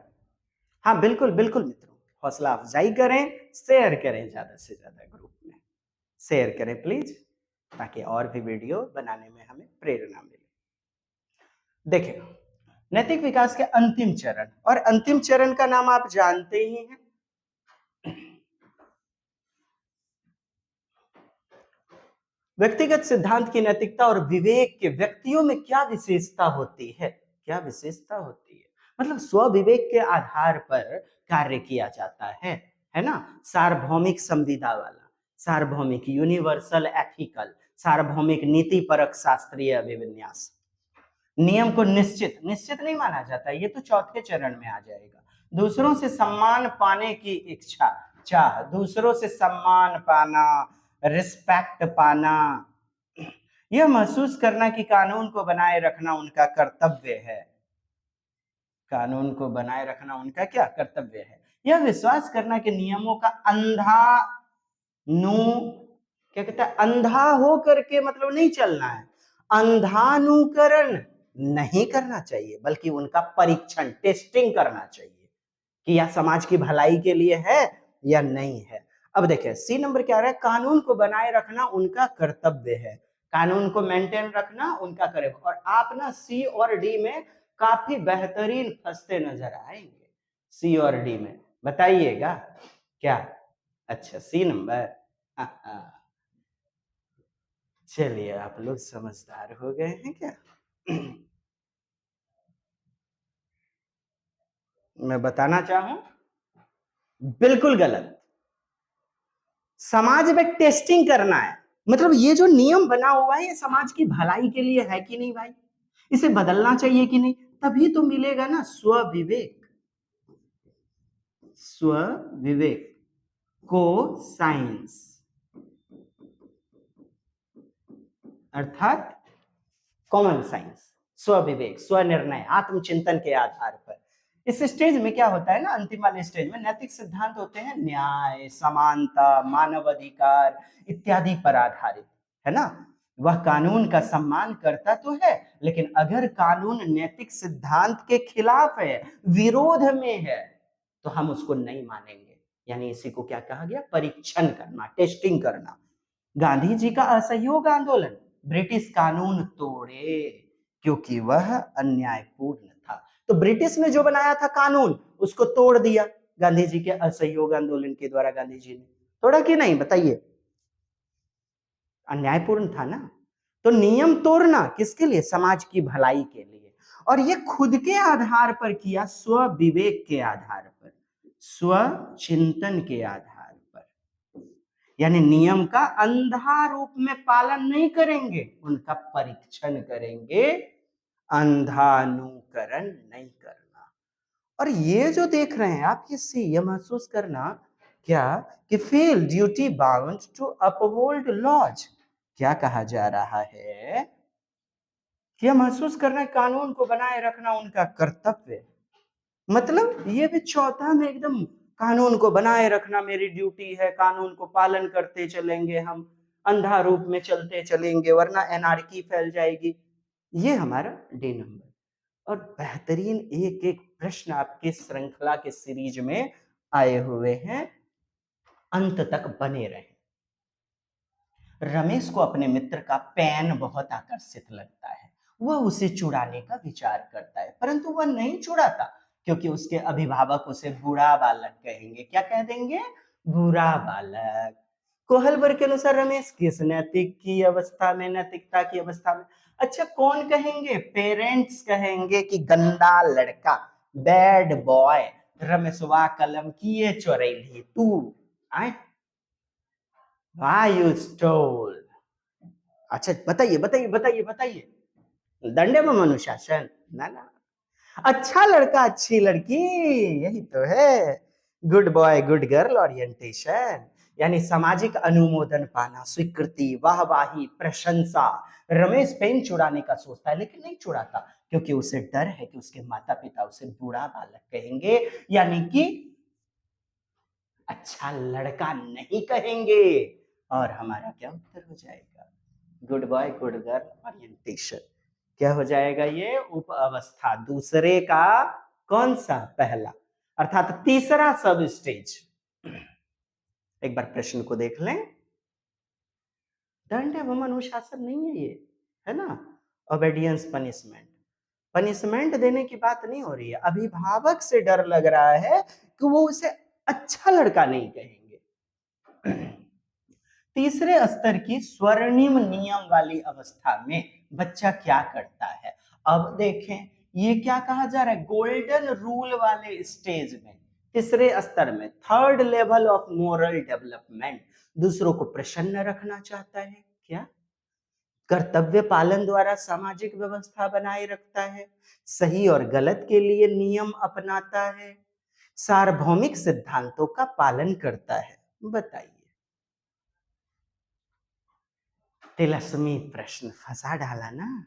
हाँ बिल्कुल बिल्कुल मित्रों, हौसला अफजाई करें, शेयर करें ज्यादा से ज्यादा ग्रुप में, शेयर करें प्लीज, ताकि और भी वीडियो बनाने में हमें प्रेरणा मिले। देखिए, नैतिक विकास के अंतिम चरण, और अंतिम चरण का नाम आप जानते ही हैं, व्यक्तिगत सिद्धांत की नैतिकता और विवेक के व्यक्तियों में क्या विशेषता होती है, क्या विशेषता होती है, मतलब स्व विवेक के आधार पर कार्य किया जाता है ना, सार्वभौमिक संविदा वाला, सार्वभौमिक यूनिवर्सल एथिकल, सार्वभौमिक नीति परक शास्त्रीय अभिविन्यास। नियम को निश्चित निश्चित नहीं माना जाता, ये तो चौथे चरण में आ जाएगा। दूसरों से सम्मान पाने की इच्छा, चाह, दूसरों से सम्मान पाना, रिस्पेक्ट पाना, यह महसूस करना कि कानून को बनाए रखना उनका कर्तव्य है, कानून को बनाए रखना उनका क्या कर्तव्य है, यह विश्वास करना कि नियमों का क्या कहता है, अंधा हो करके मतलब नहीं चलना है, अंधानुकरण नहीं करना चाहिए, बल्कि उनका परीक्षण, टेस्टिंग करना चाहिए कि यह समाज की भलाई के लिए है या नहीं है। अब देखिए, सी नंबर क्या रहा है, कानून को बनाए रखना उनका कर्तव्य है, कानून को मेंटेन रखना उनका कर्तव्य। और आप ना सी और डी में काफी बेहतरीन फंसते नजर आएंगे, सी और डी में, बताइएगा क्या? अच्छा, सी नंबर। चलिए, आप लोग समझदार हो गए हैं क्या? मैं बताना चाहूं, बिल्कुल गलत। समाज में टेस्टिंग करना है, मतलब ये जो नियम बना हुआ है ये समाज की भलाई के लिए है कि नहीं भाई, इसे बदलना चाहिए कि नहीं, तभी तो मिलेगा ना स्व विवेक, स्व विवेक को साइंस, अर्थात कॉमन साइंस, स्व विवेक, स्व निर्णय, आत्मचिंतन के आधार पर। इस स्टेज में क्या होता है ना, अंतिम वाले स्टेज में नैतिक सिद्धांत होते हैं न्याय, समानता, मानव अधिकार इत्यादि पर आधारित, है ना। वह कानून का सम्मान करता तो है, लेकिन अगर कानून नैतिक सिद्धांत के खिलाफ है, विरोध में है, तो हम उसको नहीं मानेंगे। यानी इसी को क्या कहा गया, परीक्षण करना, टेस्टिंग करना। गांधी जी का असहयोग आंदोलन ब्रिटिश कानून तोड़े क्योंकि वह अन्यायपूर्ण था। तो ब्रिटिश ने जो बनाया था कानून, उसको तोड़ दिया गांधी जी के असहयोग आंदोलन के द्वारा। गांधी जी ने तोड़ा कि नहीं, बताइए? अन्यायपूर्ण था ना, तो नियम तोड़ना किसके लिए, समाज की भलाई के लिए। और ये खुद के आधार पर किया, स्व विवेक के आधार पर, स्व चिंतन के आधार पर, यानी नियम का अंधा रूप में पालन नहीं करेंगे, उनका परीक्षण करेंगे, अंधानुकरण नहीं करना। और ये जो देख रहे हैं आप, ये सी, ये महसूस करना क्या कि feel duty bound to uphold laws, क्या कहा जा रहा है, यह महसूस करना कानून को बनाए रखना उनका कर्तव्य। मतलब ये भी चौथा में एकदम, कानून को बनाए रखना मेरी ड्यूटी है, कानून को पालन करते चलेंगे हम, अंधा रूप में चलते चलेंगे वरना एनार्की फैल जाएगी। ये हमारा डी नंबर। और बेहतरीन एक एक प्रश्न आपके श्रृंखला के सीरीज में आए हुए हैं, अंत तक बने रहे। रमेश को अपने मित्र का पेन बहुत आकर्षित लगता है, वह उसे चुराने का विचार करता है, परंतु वह नहीं चुराता क्योंकि उसके अभिभावक उसे बुरा बालक कहेंगे। क्या कह देंगे, बुरा बालक। कोहलबर्ग के अनुसार रमेश किस नैतिक की अवस्था में, नैतिकता की अवस्था में, अच्छा कौन कहेंगे, पेरेंट्स कहेंगे कि गंदा लड़का, बैड बॉय, रमेशवा कलम किए चोरैली तू, आए Why you stole? अच्छा बताइए बताइए बताइए बताइए, दंडे में अनुशासन ना ना, अच्छा लड़का अच्छी लड़की, यही तो है, good boy good girl orientation, यानी सामाजिक अनुमोदन पाना, स्वीकृति, वाहवाही, प्रशंसा। रमेश पेन चुराने का सोचता है लेकिन नहीं चुराता क्योंकि उसे डर है कि उसके माता पिता उसे बुरा बालक कहेंगे, यानी कि अच्छा लड़का नहीं कहेंगे। और हमारा क्या उत्तर हो जाएगा, good boy good girl orientation. क्या हो जाएगा ये, उप अवस्था, दूसरे का कौन सा? पहला, अर्थात तीसरा सब स्टेज। एक बार प्रश्न को देख लें। दंड एवं अनुशासन नहीं है ये, है ना? ओबेडियंस पनिशमेंट, पनिशमेंट देने की बात नहीं हो रही है। अभिभावक से डर लग रहा है कि वो उसे अच्छा लड़का नहीं कहेंगे। तीसरे स्तर की स्वर्णिम नियम वाली अवस्था में बच्चा क्या करता है? अब देखें, ये क्या कहा जा रहा है? गोल्डन रूल वाले स्टेज में, तीसरे स्तर में, third level of moral development, दूसरों को प्रसन्न रखना चाहता है। क्या? कर्तव्य पालन द्वारा सामाजिक व्यवस्था बनाए रखता है, सही और गलत के लिए नियम अपनाता है, सार्वभौमिक सिद्धांतों का पालन करता है। बताइए। तिलस्मी प्रश्न फंसा डाला ना।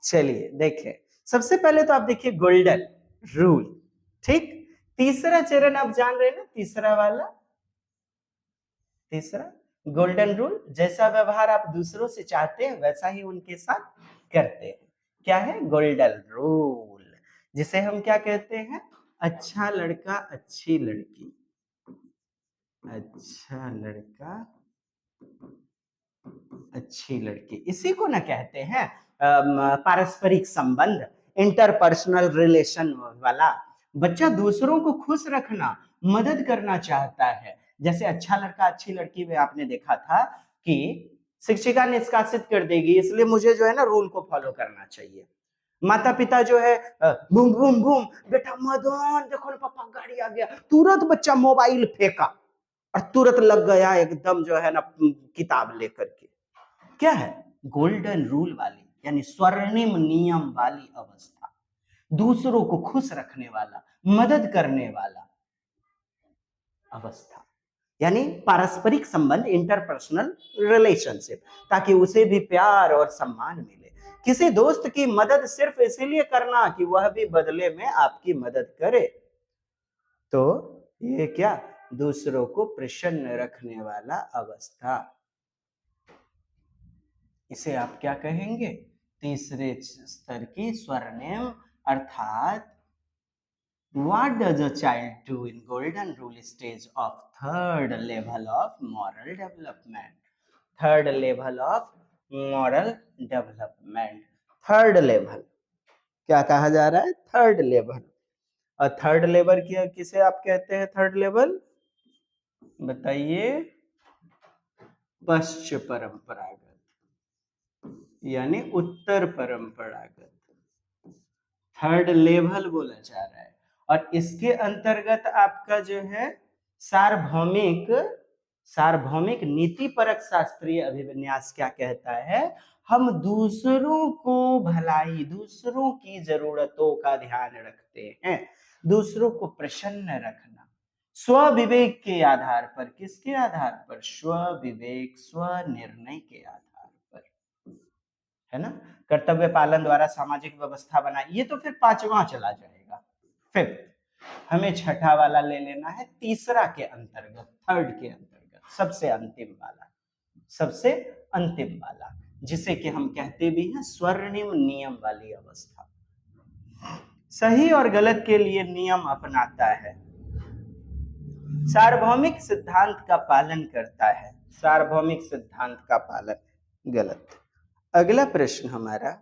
चलिए देखें, सबसे पहले तो आप देखिए गोल्डन रूल, ठीक? तीसरा चरण आप जान रहे हैं ना, तीसरा वाला, तीसरा गोल्डन रूल, जैसा व्यवहार आप दूसरों से चाहते हैं वैसा ही उनके साथ करते हैं। क्या है? गोल्डन रूल, जिसे हम क्या कहते हैं? अच्छा लड़का अच्छी लड़की, अच्छा लड़का अच्छी लड़की, इसी को ना कहते हैं पारस्परिक संबंध, इंटरपर्सनल रिलेशन वाला। बच्चा दूसरों को खुश रखना, मदद करना चाहता है। जैसे अच्छा लड़का अच्छी लड़की में आपने देखा था कि शिक्षिका निष्कासित कर देगी, इसलिए मुझे जो है ना रूल को फॉलो करना चाहिए। माता पिता जो है बूम बूम बूम, बेटा मदन देखो ना पापा गाड़ी आ गया, तुरंत बच्चा मोबाइल फेंका और तुरंत लग गया एकदम जो है ना किताब लेकर के। क्या है? गोल्डन रूल वाली, यानी स्वर्णिम नियम वाली अवस्था, दूसरों को खुश रखने वाला, मदद करने वाला अवस्था, यानी पारस्परिक संबंध, इंटरपर्सनल रिलेशनशिप, ताकि उसे भी प्यार और सम्मान मिले। किसी दोस्त की मदद सिर्फ इसीलिए करना कि वह भी बदले में आपकी मदद करे, तो ये क्या? दूसरों को प्रसन्न रखने वाला अवस्था, इसे आप क्या कहेंगे? तीसरे स्तर की स्वर्णिम, अर्थात what does a child do in golden rule stage of third level of moral development? Third level of moral development, third level क्या कहा जा रहा है? Third level. और थर्ड लेवल क्या, किसे आप कहते हैं? थर्ड लेवल बताइए। पश्चिम परंपरागत, यानी उत्तर परंपरागत, थर्ड लेवल बोला जा रहा है। और इसके अंतर्गत आपका जो है सार्वभौमिक, सार्वभौमिक नीति परक शास्त्रीय अभिविन्यास क्या कहता है? हम दूसरों को भलाई, दूसरों की जरूरतों का ध्यान रखते हैं, दूसरों को प्रसन्न रखना, स्वविवेक के आधार पर। किसके आधार पर? स्वविवेक, स्वनिर्णय के आधार पर, है ना? कर्तव्य पालन द्वारा सामाजिक व्यवस्था बनाई, ये तो फिर पांचवा चला जाएगा। फिफ्थ, हमें छठा वाला ले लेना है, तीसरा के अंतर्गत, थर्ड के अंतर्गत, सबसे अंतिम वाला, सबसे अंतिम वाला, जिसे कि हम कहते भी हैं स्वर्णिम नियम वाली अवस्था। सही और गलत के लिए नियम अपनाता है, सार्वभौमिक सिद्धांत का पालन करता है, सार्वभौमिक सिद्धांत का पालन। गलत। अगला प्रश्न हमारा,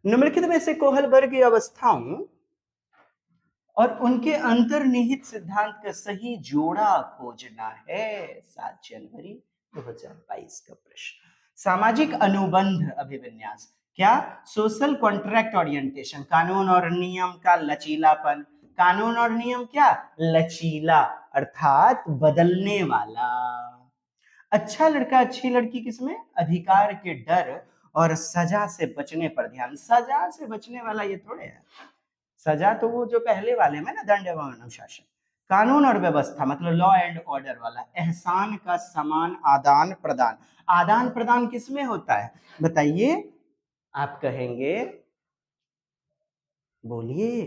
निम्नलिखित में से कोहलबर्ग अवस्थाओं और उनके अंतर्निहित सिद्धांत का सही जोड़ा खोजना है। 7 जनवरी 2022 का प्रश्न। सामाजिक अनुबंध अभिविन्यास, क्या? सोशल कॉन्ट्रैक्ट ओरिएंटेशन, कानून और नियम का लचीलापन, कानून और नियम क्या? लचीला, अर्थात बदलने वाला। अच्छा लड़का अच्छी लड़की किसमें? अधिकार के डर और सजा से बचने पर ध्यान। सजा से बचने वाला ये थोड़े है, सजा तो वो जो पहले वाले में ना, दंड एवं अनुशासन। कानून और व्यवस्था मतलब लॉ एंड ऑर्डर वाला। एहसान का समान आदान प्रदान, आदान प्रदान किसमें होता है बताइए? आप कहेंगे, बोलिए,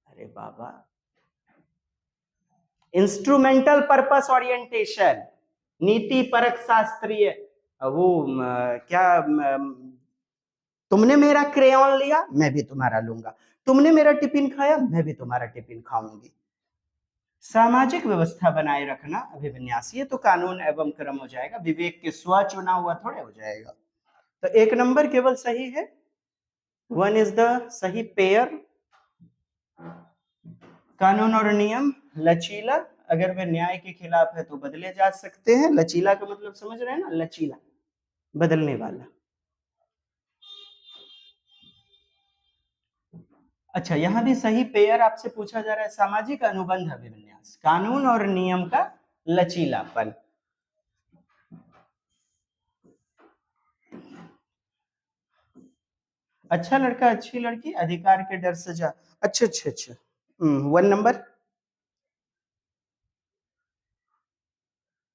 अरे बाबा, इंस्ट्रूमेंटल पर्पस ओरिएंटेशन, नीति परक शास्त्रीय वो क्या तुमने मेरा क्रेयॉन लिया, मैं भी तुम्हारा लूंगा। तुमने मेरा टिफिन खाया, मैं भी तुम्हारा टिफिन खाऊंगी। सामाजिक व्यवस्था बनाए रखना अभिविन्यास, ये तो कानून एवं क्रम हो जाएगा, विवेक के स्व चुना हुआ थोड़े हो जाएगा। तो 1 नंबर केवल सही है, 1 इज द सही पेयर। कानून और नियम लचीला, अगर वे न्याय के खिलाफ है तो बदले जा सकते हैं। लचीला का मतलब समझ रहे हैं ना, लचीला, बदलने वाला। अच्छा, यहां भी सही पेयर आपसे पूछा जा रहा है, सामाजिक अनुबंध अभिविन्यास, कानून और नियम का लचीलापन। अच्छा लड़का अच्छी लड़की, अधिकार के डर से जा, अच्छा अच्छा अच्छा, 1 नंबर।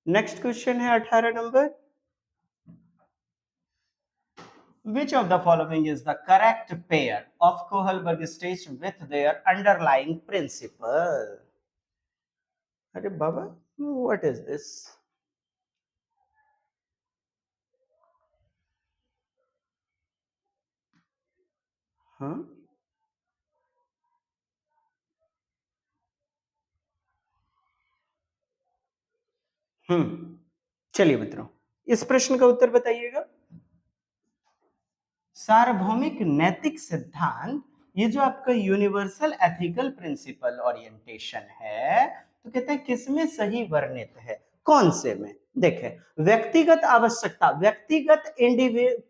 नेक्स्ट क्वेश्चन है 18 number. Which of the following is the correct pair of Kohlberg stage with their underlying principle? अरे बाबा, what is this? हाँ, चलिए मित्रों, इस प्रश्न का उत्तर बताइएगा। सार्वभौमिक नैतिक सिद्धांत, ये जो आपका यूनिवर्सल एथिकल प्रिंसिपल ओरिएंटेशन है, तो कहते हैं किसमें सही वर्णित है, कौन से में? देखें, व्यक्तिगत आवश्यकता, व्यक्तिगत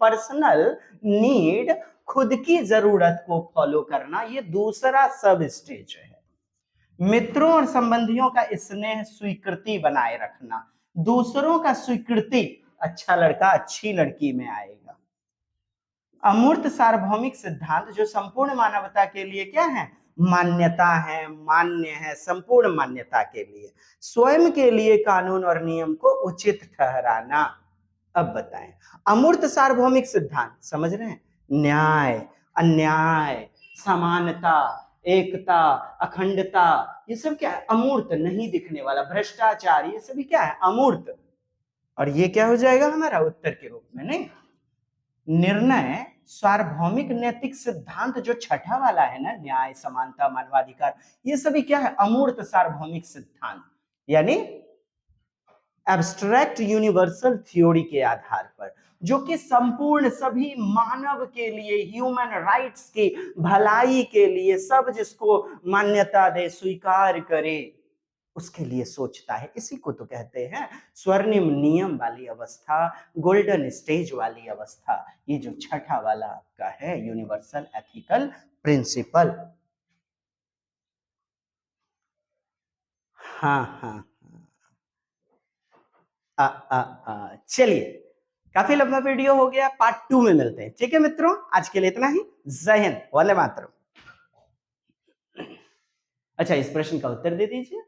पर्सनल नीड, खुद की जरूरत को फॉलो करना, ये दूसरा सब स्टेज है। मित्रों और संबंधियों का स्नेह स्वीकृति बनाए रखना, दूसरों का स्वीकृति, अच्छा लड़का अच्छी लड़की में आएगा। अमूर्त सार्वभौमिक सिद्धांत जो संपूर्ण मानवता के लिए क्या है, मान्यता है, मान्य है, संपूर्ण मान्यता के लिए, स्वयं के लिए कानून और नियम को उचित ठहराना। अब बताएं, अमूर्त सार्वभौमिक सिद्धांत समझ रहे हैं, न्याय, अन्याय, समानता, एकता, अखंडता, ये सब क्या है, अमूर्त, नहीं दिखने वाला, भ्रष्टाचार, ये सभी क्या है, अमूर्त। और ये क्या हो जाएगा हमारा उत्तर के रूप में, नहीं। निर्णय सार्वभौमिक नैतिक सिद्धांत जो छठा वाला है ना, न्याय, समानता, मानवाधिकार, ये सभी क्या है, अमूर्त सार्वभौमिक सिद्धांत, यानी एब्स्ट्रैक्ट यूनिवर्सल थ्योरी के आधार पर, जो कि संपूर्ण सभी मानव के लिए, ह्यूमन राइट्स की भलाई के लिए, सब जिसको मान्यता दे, स्वीकार करे, उसके लिए सोचता है। इसी को तो कहते हैं स्वर्णिम नियम वाली अवस्था, गोल्डन स्टेज वाली अवस्था, ये जो छठा वाला आपका है यूनिवर्सल एथिकल प्रिंसिपल। हाँ हाँ, चलिए, काफी लंबा वीडियो हो गया, पार्ट 2 में मिलते हैं, ठीक है मित्रों। आज के लिए इतना ही, जय हिंद, वंदे मातरम। अच्छा, इस प्रश्न का उत्तर दे दीजिए।